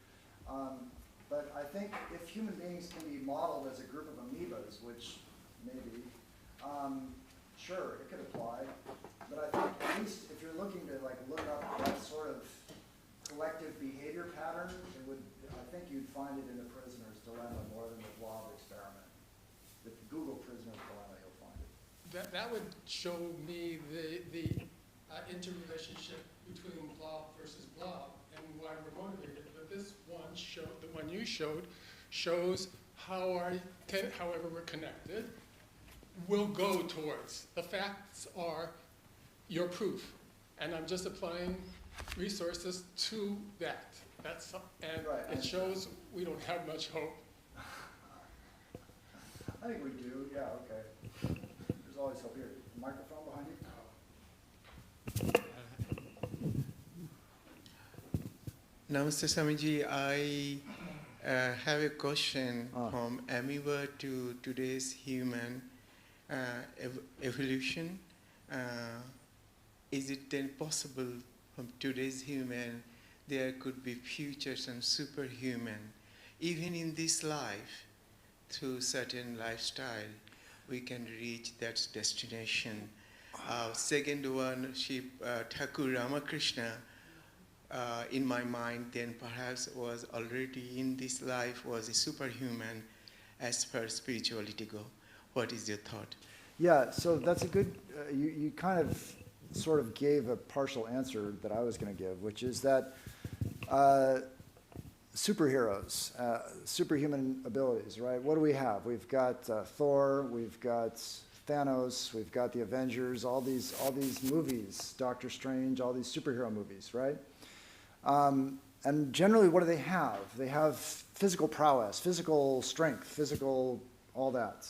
Speaker 2: But I think if human beings can be modeled as a group of amoebas, which maybe, sure, it could apply. But I think at least if you're looking to look up that sort of collective behavior pattern, I think you'd find it in the prisoner's dilemma more than the Blob experiment. If you Google prisoner's dilemma, you'll find it.
Speaker 4: That would show me the interrelationship between blob versus blob and why we're motivated. But this one the one you showed, shows however we're connected, will go towards. The facts are your proof, and I'm just applying resources to that. And
Speaker 2: right.
Speaker 4: It shows we don't have much hope.
Speaker 2: I think we do, yeah, okay. There's always hope here. Microphone behind you?
Speaker 5: Namaste Swamiji, I have a question from amoeba to today's human evolution. Is it then possible from today's human there could be futures and superhuman? Even in this life, through certain lifestyle, we can reach that destination. Second one, Thakur Ramakrishna, in my mind, then perhaps was already in this life, was a superhuman as per spirituality go. What is your thought?
Speaker 2: Yeah, so that's a good, you kind of sort of gave a partial answer that I was going to give, which is that superheroes, superhuman abilities, right? What do we have? We've got Thor, we've got Thanos, we've got the Avengers, all these movies, Doctor Strange, all these superhero movies, right? And generally, what do they have? They have physical prowess, physical strength, physical all that.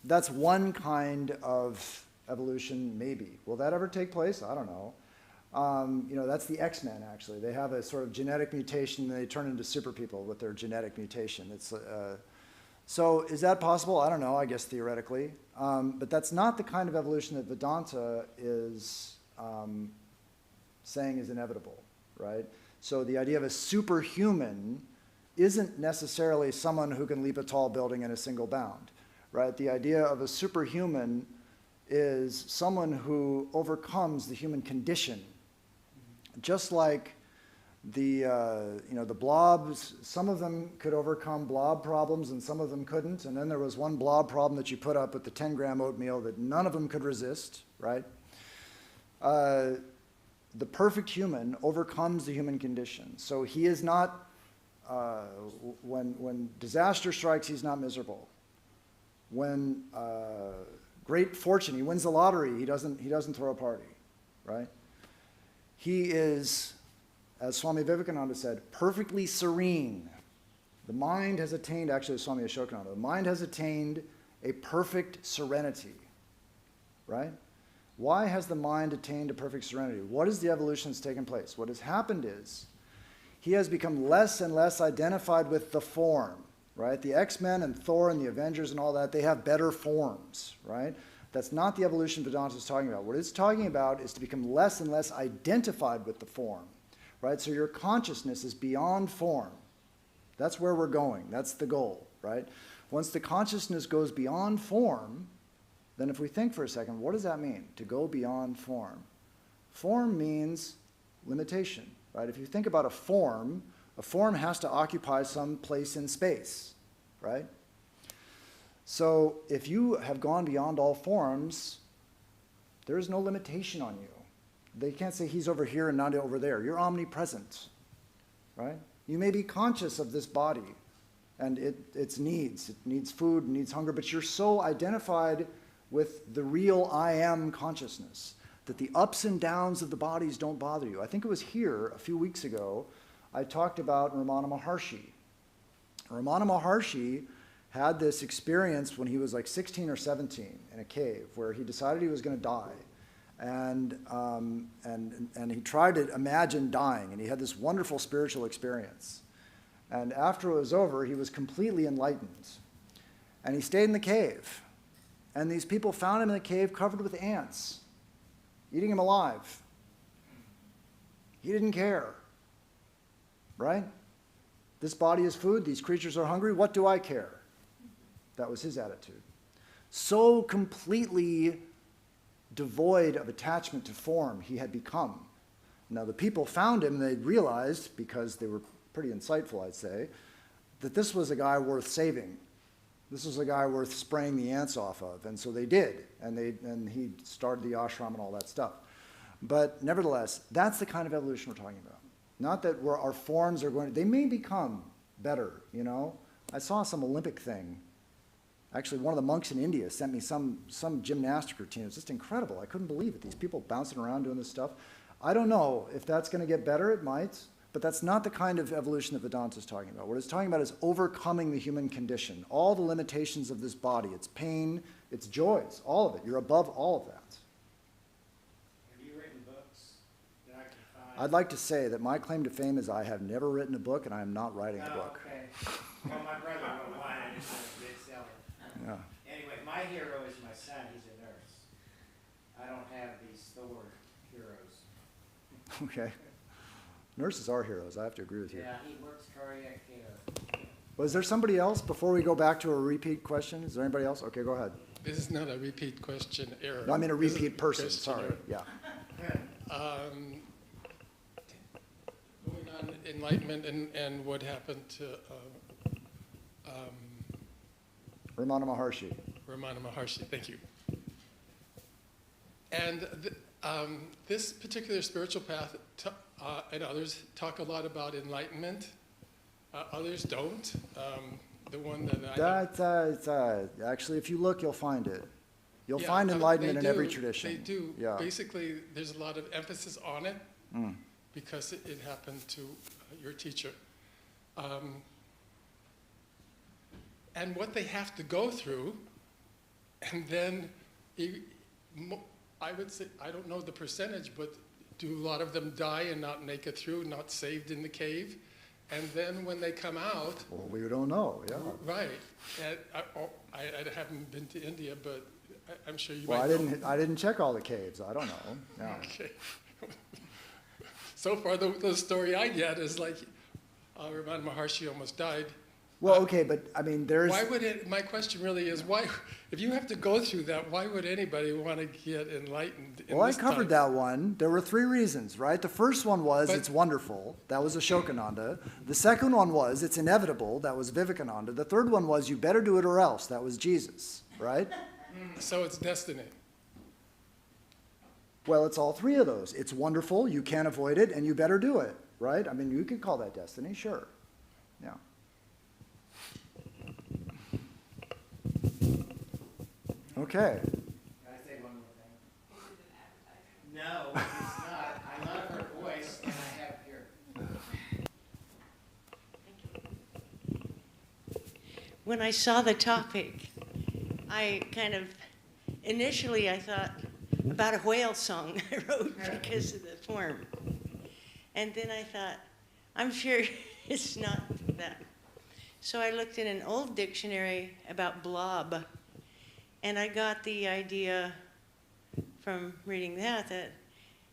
Speaker 2: That's one kind of evolution, maybe. Will that ever take place? I don't know. That's the X-Men, actually. They have a sort of genetic mutation, and they turn into super people with their genetic mutation. So is that possible? I don't know, I guess theoretically. But that's not the kind of evolution that Vedanta is saying is inevitable, right? So the idea of a superhuman isn't necessarily someone who can leap a tall building in a single bound, right? The idea of a superhuman is someone who overcomes the human condition, just like the blobs. Some of them could overcome blob problems and some of them couldn't, and then there was one blob problem that you put up with the 10-gram oatmeal that none of them could resist, right? The perfect human overcomes the human condition. So he is not, when disaster strikes, he's not miserable. When great fortune, he wins the lottery, he doesn't throw a party, right? He is, as Swami Vivekananda said, perfectly serene. The mind has attained, actually Swami Ashokananda, the mind has attained a perfect serenity, right? Why has the mind attained to perfect serenity? What is the evolution that's taken place? What has happened is he has become less and less identified with the form, right? The X-Men and Thor and the Avengers and all that, they have better forms, right? That's not the evolution Vedanta is talking about. What it's talking about is to become less and less identified with the form, right? So your consciousness is beyond form. That's where we're going. That's the goal, right? Once the consciousness goes beyond form, then if we think for a second, what does that mean, to go beyond form? Form means limitation, right? If you think about a form has to occupy some place in space, right? So if you have gone beyond all forms, there is no limitation on you. They can't say he's over here and not over there. You're omnipresent, right? You may be conscious of this body and its needs. It needs food, needs hunger, but you're so identified with the real I am consciousness that the ups and downs of the bodies don't bother you. I think it was here a few weeks ago, I talked about Ramana Maharshi. Ramana Maharshi had this experience when he was like 16 or 17 in a cave where he decided he was going to die. And he tried to imagine dying, and he had this wonderful spiritual experience. And after it was over, he was completely enlightened. And he stayed in the cave. And these people found him in the cave covered with ants, eating him alive. He didn't care, right? This body is food, these creatures are hungry, what do I care? That was his attitude. So completely devoid of attachment to form he had become. Now the people found him, they realized, because they were pretty insightful, I'd say, that this was a guy worth saving. This was a guy worth spraying the ants off of, and so they did, and he started the ashram and all that stuff. But nevertheless, that's the kind of evolution we're talking about. Not that our forms are going to, they may become better, you know. I saw some Olympic thing. Actually, one of the monks in India sent me some gymnastic routine. It was just incredible. I couldn't believe it. These people bouncing around doing this stuff. I don't know if that's going to get better. It might. But that's not the kind of evolution that Vedanta is talking about. What it's talking about is overcoming the human condition, all the limitations of this body, its pain, its joys, all of it. You're above all of that.
Speaker 3: Have you written books that I can find?
Speaker 2: I'd like to say that my claim to fame is I have never written a book, and I am not writing a book.
Speaker 3: Okay. Well, my brother wrote one, and it's a big seller.
Speaker 2: Yeah.
Speaker 3: Anyway, my hero is my son. He's a nurse. I don't have these Thor heroes.
Speaker 2: Okay. Nurses are heroes. I have to agree with you.
Speaker 3: Yeah, he works cardiac care.
Speaker 2: Was there somebody else before we go back to a repeat question? Is there anybody else? Okay, go ahead.
Speaker 4: This is not a repeat question error.
Speaker 2: No, I mean a
Speaker 4: This is
Speaker 2: repeat person.
Speaker 4: question
Speaker 2: Sorry.
Speaker 4: error.
Speaker 2: Yeah.
Speaker 4: Going on enlightenment and what happened to
Speaker 2: Ramana Maharshi.
Speaker 4: Ramana Maharshi, thank you. And this particular spiritual path and others talk a lot about enlightenment. Others don't. The one that I
Speaker 2: Actually, if you look, you'll find it. You'll
Speaker 4: Yeah,
Speaker 2: find enlightenment in
Speaker 4: they
Speaker 2: every
Speaker 4: do.
Speaker 2: tradition.
Speaker 4: They do.
Speaker 2: Yeah.
Speaker 4: Basically, there's a lot of emphasis on it because it happened to your teacher. And what they have to go through, and then I would say, I don't know the percentage, but do a lot of them die and not make it through, not saved in the cave? And then when they come out,
Speaker 2: Well, we don't know. Yeah.
Speaker 4: right, and I haven't been to India, but I'm sure you
Speaker 2: Well,
Speaker 4: might know.
Speaker 2: I didn't check all the caves. I don't know. Yeah.
Speaker 4: Okay. So far, the story I get is like, Ramana Maharshi almost died.
Speaker 2: Well, okay, but I mean, there's.
Speaker 4: Why would it? My question really is why, if you have to go through that, why would anybody want to get enlightened?
Speaker 2: Well, I covered that one. There were 3 reasons, right? The first one was
Speaker 4: But-
Speaker 2: it's wonderful. That was Ashokananda. The second one was it's inevitable. That was Vivekananda. The third one was you better do it or else. That was Jesus, right?
Speaker 4: So it's destiny.
Speaker 2: Well, it's all 3 of those. It's wonderful. You can't avoid it, and you better do it, right? I mean, you could call that destiny, sure. Yeah. Okay.
Speaker 3: Can I say one more thing? No, it's not. I love her voice, and I have here.
Speaker 1: When I saw the topic, initially I thought, about a whale song I wrote because of the form. And then I thought, I'm sure it's not that. So I looked in an old dictionary about blob, and I got the idea from reading that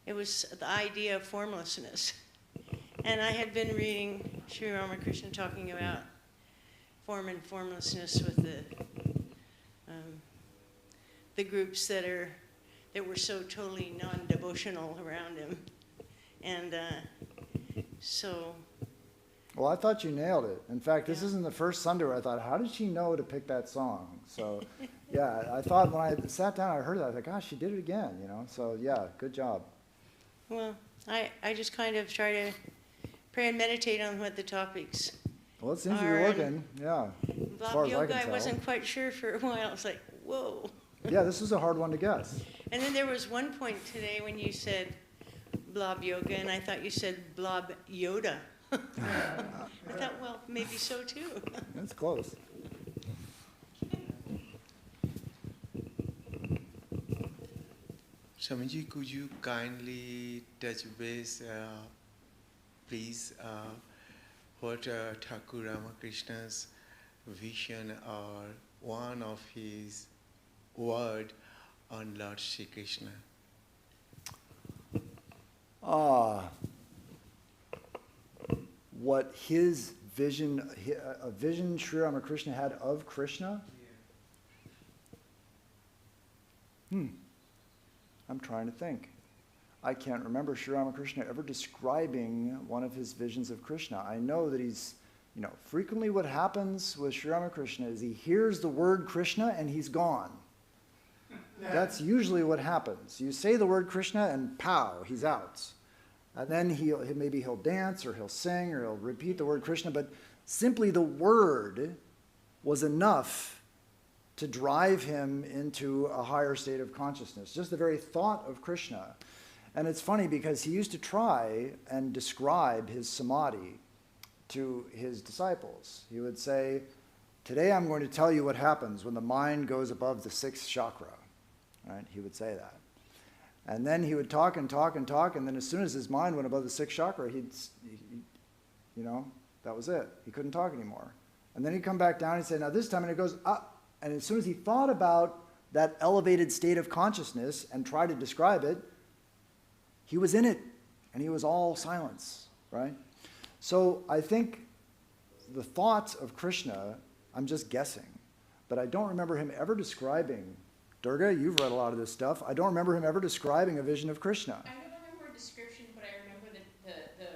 Speaker 1: it was the idea of formlessness. And I had been reading Sri Ramakrishna talking about form and formlessness with the groups that were so totally non-devotional around him. And so...
Speaker 2: Well, I thought you nailed it. In fact, this isn't the first Sunday where I thought, how did she know to pick that song? So, yeah, I thought when I sat down, I heard that, I thought, gosh, she did it again, you know? So, yeah, good job.
Speaker 1: Well, I just kind of try to pray and meditate on what the topics
Speaker 2: Well, it seems
Speaker 1: are.
Speaker 2: you're working, yeah, as far
Speaker 1: Blob
Speaker 2: as I
Speaker 1: yoga,
Speaker 2: can
Speaker 1: I
Speaker 2: tell.
Speaker 1: wasn't quite sure for a while. I was like, whoa.
Speaker 2: Yeah, this was a hard one to guess.
Speaker 1: And then there was one point today when you said blob yoga, and I thought you said blob Yoda. I thought, well, maybe so too.
Speaker 2: That's close.
Speaker 5: Swamiji, could you kindly touch base, please, what Thakur Ramakrishna's vision or one of his word on Lord Shri Krishna?
Speaker 2: What his vision, a vision Sri Ramakrishna had of Krishna? I'm trying to think. I can't remember Sri Ramakrishna ever describing one of his visions of Krishna. I know that he's, you know, frequently what happens with Sri Ramakrishna is he hears the word Krishna and he's gone. That's usually what happens. You say the word Krishna and pow, he's out. And then maybe he'll dance or he'll sing or he'll repeat the word Krishna, but simply the word was enough to drive him into a higher state of consciousness, just the very thought of Krishna. And it's funny because he used to try and describe his samadhi to his disciples. He would say, today I'm going to tell you what happens when the mind goes above the sixth chakra. Right? He would say that. And then he would talk and talk and talk, and then as soon as his mind went above the sixth chakra, you know, that was it. He couldn't talk anymore. And then he'd come back down and say, now this time, and it goes up. And as soon as he thought about that elevated state of consciousness and tried to describe it, he was in it, and he was all silence, right? So I think the thought of Krishna, I'm just guessing, but I don't remember him ever describing. Durga, you've read a lot of this stuff. I don't remember him ever describing a vision of Krishna.
Speaker 6: I don't remember a description, but I remember that the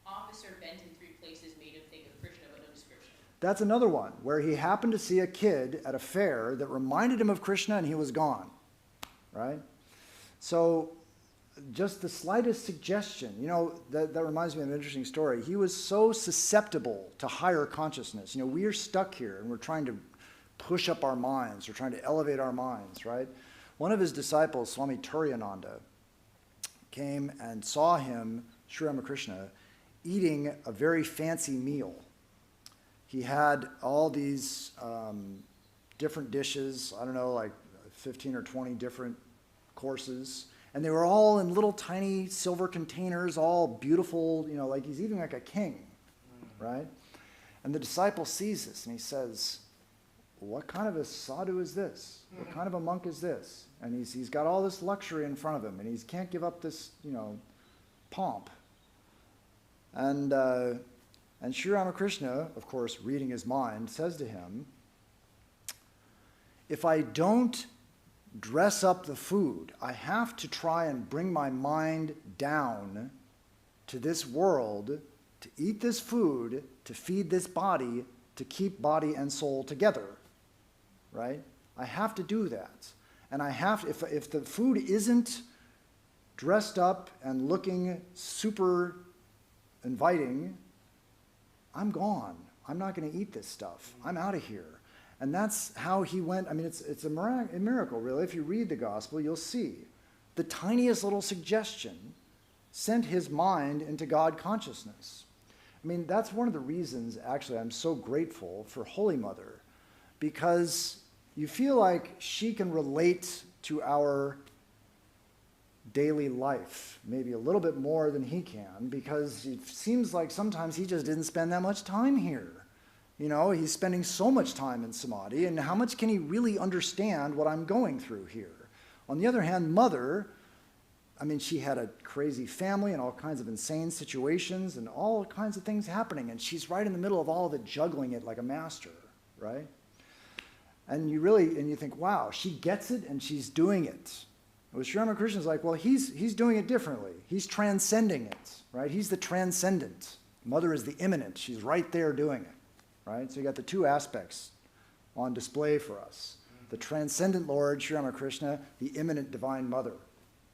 Speaker 6: officer bent in three places made him think of Krishna, but no description.
Speaker 2: That's another one, where he happened to see a kid at a fair that reminded him of Krishna and he was gone, right? So just the slightest suggestion, you know, that reminds me of an interesting story. He was so susceptible to higher consciousness. You know, we are stuck here and we're trying to push up our minds, we're trying to elevate our minds, right? One of his disciples, Swami Arupeshananda, came and saw him, Sri Ramakrishna, eating a very fancy meal. He had all these different dishes, I don't know, like 15 or 20 different courses, and they were all in little tiny silver containers, all beautiful, you know, like he's eating like a king, right? And the disciple sees this and he says, what kind of a sadhu is this? What kind of a monk is this? And he's got all this luxury in front of him, and he can't give up this, you know, pomp. And Sri Ramakrishna, of course, reading his mind, says to him, if I don't dress up the food, I have to try and bring my mind down to this world, to eat this food, to feed this body, to keep body and soul together. Right? I have to do that. And I have, if the food isn't dressed up and looking super inviting, I'm gone. I'm not going to eat this stuff. I'm out of here. And that's how he went. I mean, it's a miracle, really. If you read the gospel, you'll see the tiniest little suggestion sent his mind into God consciousness. I mean, that's one of the reasons, actually, I'm so grateful for Holy Mother, because you feel like she can relate to our daily life, maybe a little bit more than he can, because it seems like sometimes he just didn't spend that much time here. You know, he's spending so much time in samadhi, and how much can he really understand what I'm going through here? On the other hand, Mother, I mean, she had a crazy family and all kinds of insane situations and all kinds of things happening, and she's right in the middle of all of it, juggling it like a master, right? And you think, wow, she gets it and she's doing it. With Sri Ramakrishna is like, well, he's doing it differently. He's transcending it, right? He's the transcendent. Mother is the immanent. She's right there doing it, right? So you got the two aspects on display for us. The transcendent Lord, Sri Ramakrishna, the immanent Divine Mother,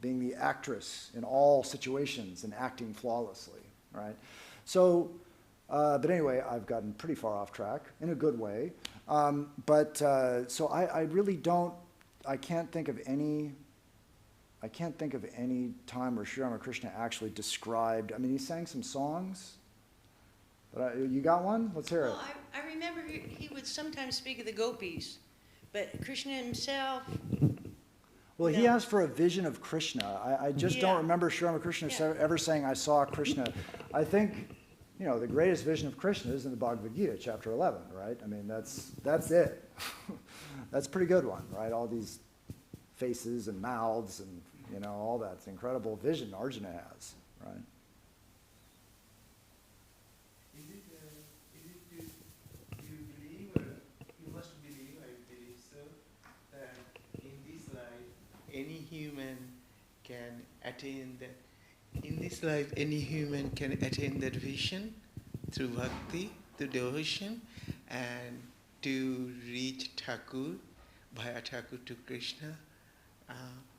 Speaker 2: being the actress in all situations and acting flawlessly, right? So, but anyway, I've gotten pretty far off track in a good way. So I really don't, I can't think of any time where Sri Ramakrishna actually described, I mean, he sang some songs, but you got one? Let's hear it.
Speaker 1: Well, I remember he would sometimes speak of the gopis, but Krishna himself.
Speaker 2: Well, he asked for a vision of Krishna. I just don't remember Sri Ramakrishna ever saying, I saw Krishna. I think, you know, the greatest vision of Krishna is in the Bhagavad Gita, chapter 11, right? I mean, that's it. That's a pretty good one, right? All these faces and mouths and, you know, all that. It's an incredible vision Arjuna has, right?
Speaker 5: Do you believe, or you must believe, I believe so, that in this life, any human can attain that vision through bhakti, through devotion, and to reach Thakur, via Thakur to Krishna.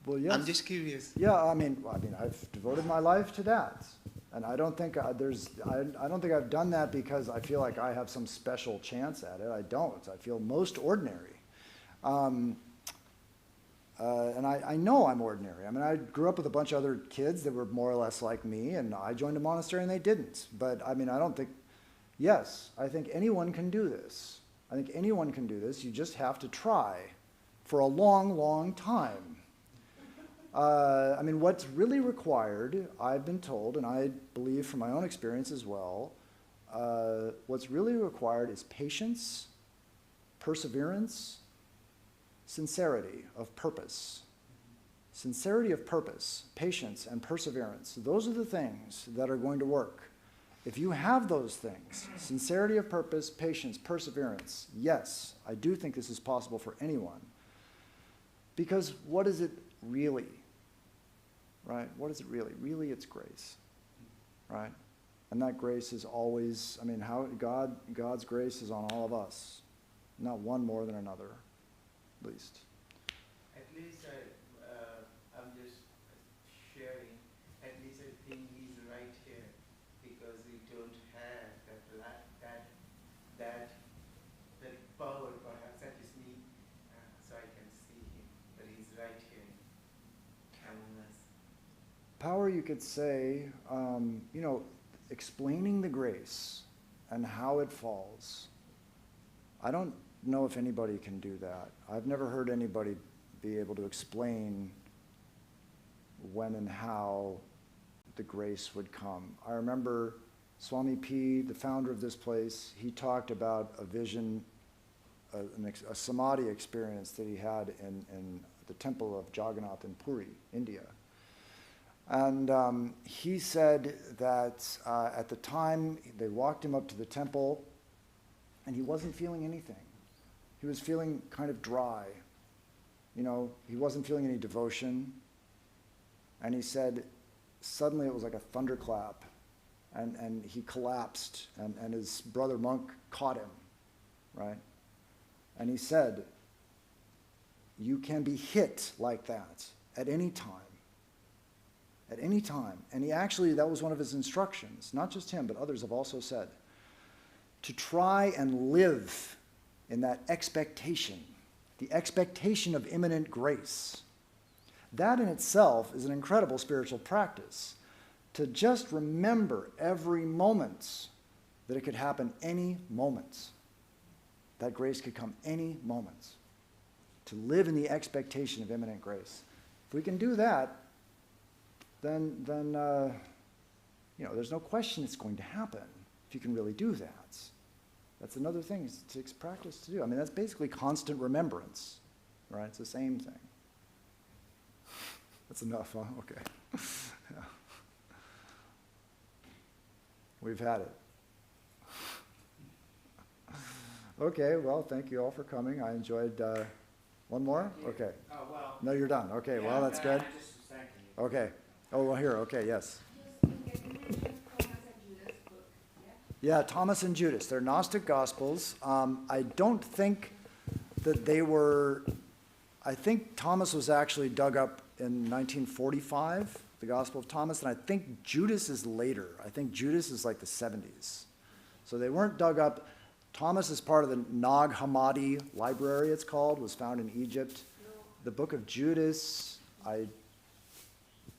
Speaker 2: Well, yes.
Speaker 5: I'm just curious.
Speaker 2: Yeah, I mean, I've devoted my life to that, and I don't think I don't think I've done that because I feel like I have some special chance at it. I don't. I feel most ordinary, and I know I'm ordinary. I mean, I grew up with a bunch of other kids that were more or less like me, and I joined a monastery and they didn't. But I mean, I don't think. Yes, I think anyone can do this. I think anyone can do this. You just have to try for a long, long time. I mean, what's really required, I've been told, and I believe from my own experience as well, what's really required is patience, perseverance, sincerity of purpose. Sincerity of purpose, patience, and perseverance. Those are the things that are going to work. If you have those things, sincerity of purpose, patience, perseverance, yes, I do think this is possible for anyone. Because what is it really? Right? What is it really? Really, it's grace. Right? And that grace is always, I mean, God's grace is on all of us. Not one more than another, at least.
Speaker 5: At least I'm just sharing, at least I think he's right here, because we don't have that power, perhaps that is me, so I can see him, but he's right here among us.
Speaker 2: Power, you could say, you know, explaining the grace and how it falls. I don't know if anybody can do that. I've never heard anybody be able to explain when and how the grace would come. I remember Swami P, the founder of this place, he talked about a vision, a samadhi experience that he had in the temple of Jagannath in Puri, India. And he said that at the time they walked him up to the temple and he wasn't feeling anything. He was feeling kind of dry. You know, he wasn't feeling any devotion. And he said, suddenly it was like a thunderclap. And he collapsed, and his brother monk caught him, right? And he said, you can be hit like that at any time. At any time. And he actually, that was one of his instructions, not just him, but others have also said, to try and live in that expectation, the expectation of imminent grace. That in itself is an incredible spiritual practice. To just remember every moment that it could happen any moment. That grace could come any moment. To live in the expectation of imminent grace. If we can do that, then there's no question it's going to happen if you can really do that. That's another thing it takes practice to do. I mean, that's basically constant remembrance, right? It's the same thing. That's enough, huh? Okay. Yeah. We've had it. Okay, well, thank you all for coming. I enjoyed, one more? Okay.
Speaker 7: Oh, well.
Speaker 2: No, you're done. Okay,
Speaker 7: yeah,
Speaker 2: well, that's good.
Speaker 7: I'm just thanking you.
Speaker 2: Okay. Oh, well, here, okay, yes. Yeah, Thomas and Judas. They're Gnostic Gospels. I don't think that they were, I think Thomas was actually dug up in 1945, the Gospel of Thomas, and I think Judas is later. I think Judas is like the 70s. So they weren't dug up. Thomas is part of the Nag Hammadi library, it's called, was found in Egypt. The book of Judas,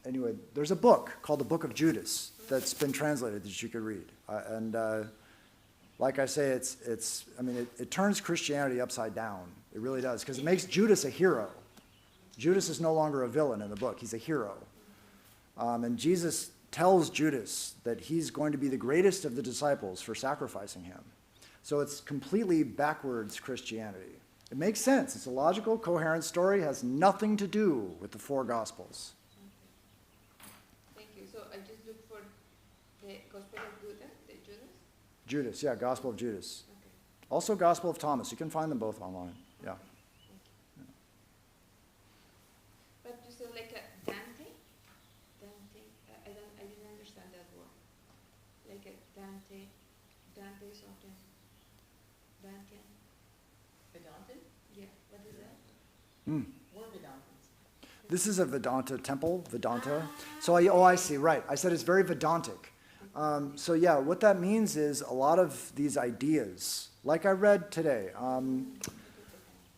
Speaker 2: anyway, there's a book called the Book of Judas that's been translated that you could read. Like I say, it turns Christianity upside down. It really does, because it makes Judas a hero. Judas is no longer a villain in the book. He's a hero. And Jesus tells Judas that he's going to be the greatest of the disciples for sacrificing him. So it's completely backwards Christianity. It makes sense. It's a logical, coherent story. It has nothing to do with the four Gospels.
Speaker 8: Thank you. So I just look for the Gospel of Judas, the Judas?
Speaker 2: Judas, yeah, Gospel of Judas.
Speaker 8: Okay.
Speaker 2: Also Gospel of Thomas. You can find them both online. Yeah.
Speaker 8: But you said like a Dante? I didn't understand that word. Like a Dante something. Dante?
Speaker 6: Vedanta?
Speaker 8: Yeah, what is that?
Speaker 6: We're Vedantans.
Speaker 2: This is a Vedanta temple, Vedanta. So, I see, right. I said it's very Vedantic. So yeah, what that means is a lot of these ideas, like I read today,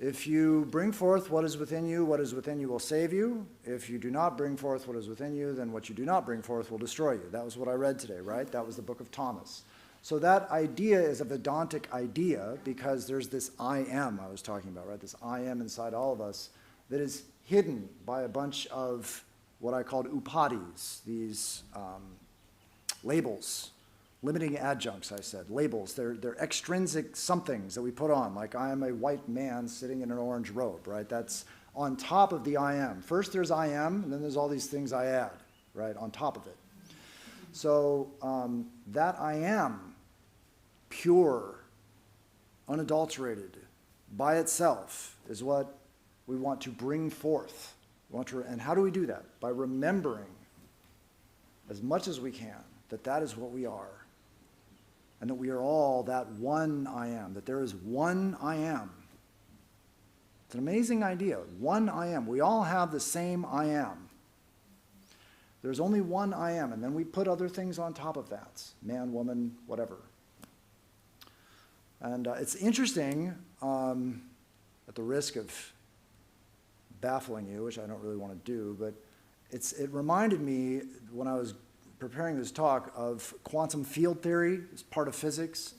Speaker 2: if you bring forth what is within you will save you. If you do not bring forth what is within you, then what you do not bring forth will destroy you. That was what I read today, right? That was the book of Thomas. So that idea is a Vedantic idea because there's this I am I was talking about, right? This I am inside all of us that is hidden by a bunch of what I called upadis, these labels, limiting adjuncts, I said, labels. They're extrinsic somethings that we put on, like I am a white man sitting in an orange robe, right? That's on top of the I am. First there's I am, and then there's all these things I add, right, on top of it. So that I am, pure, unadulterated, by itself, is what we want to bring forth. And how do we do that? By remembering as much as we can that is what we are. And that we are all that one I am, that there is one I am. It's an amazing idea. One I am. We all have the same I am. There's only one I am, and then we put other things on top of that. Man, woman, whatever. And it's interesting, at the risk of baffling you, which I don't really want to do, but it reminded me when I was preparing this talk of quantum field theory as part of physics.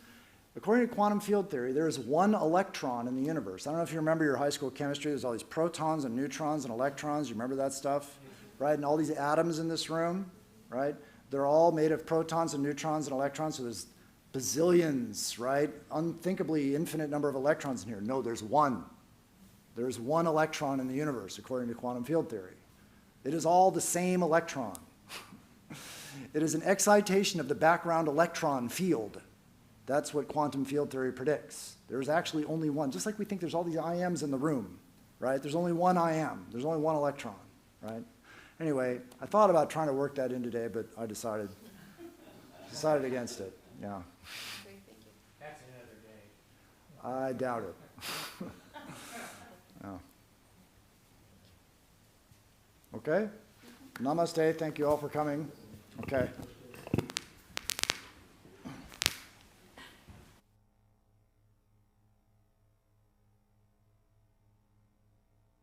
Speaker 2: According to quantum field theory, there is one electron in the universe. I don't know if you remember your high school chemistry. There's all these protons and neutrons and electrons. You remember that stuff? Right? And all these atoms in this room, right? They're all made of protons and neutrons and electrons, so there's bazillions, right? Unthinkably infinite number of electrons in here. No, there's one. There's one electron in the universe, according to quantum field theory. It is all the same electron. It is an excitation of the background electron field. That's what quantum field theory predicts. There's actually only one. Just like we think there's all these IMs in the room, right? There's only one IM. There's only one electron, right? Anyway, I thought about trying to work that in today, but I decided against it. Yeah.
Speaker 8: Okay, thank you.
Speaker 7: That's another day.
Speaker 2: I doubt it. Yeah. Okay? Namaste. Thank you all for coming. Okay.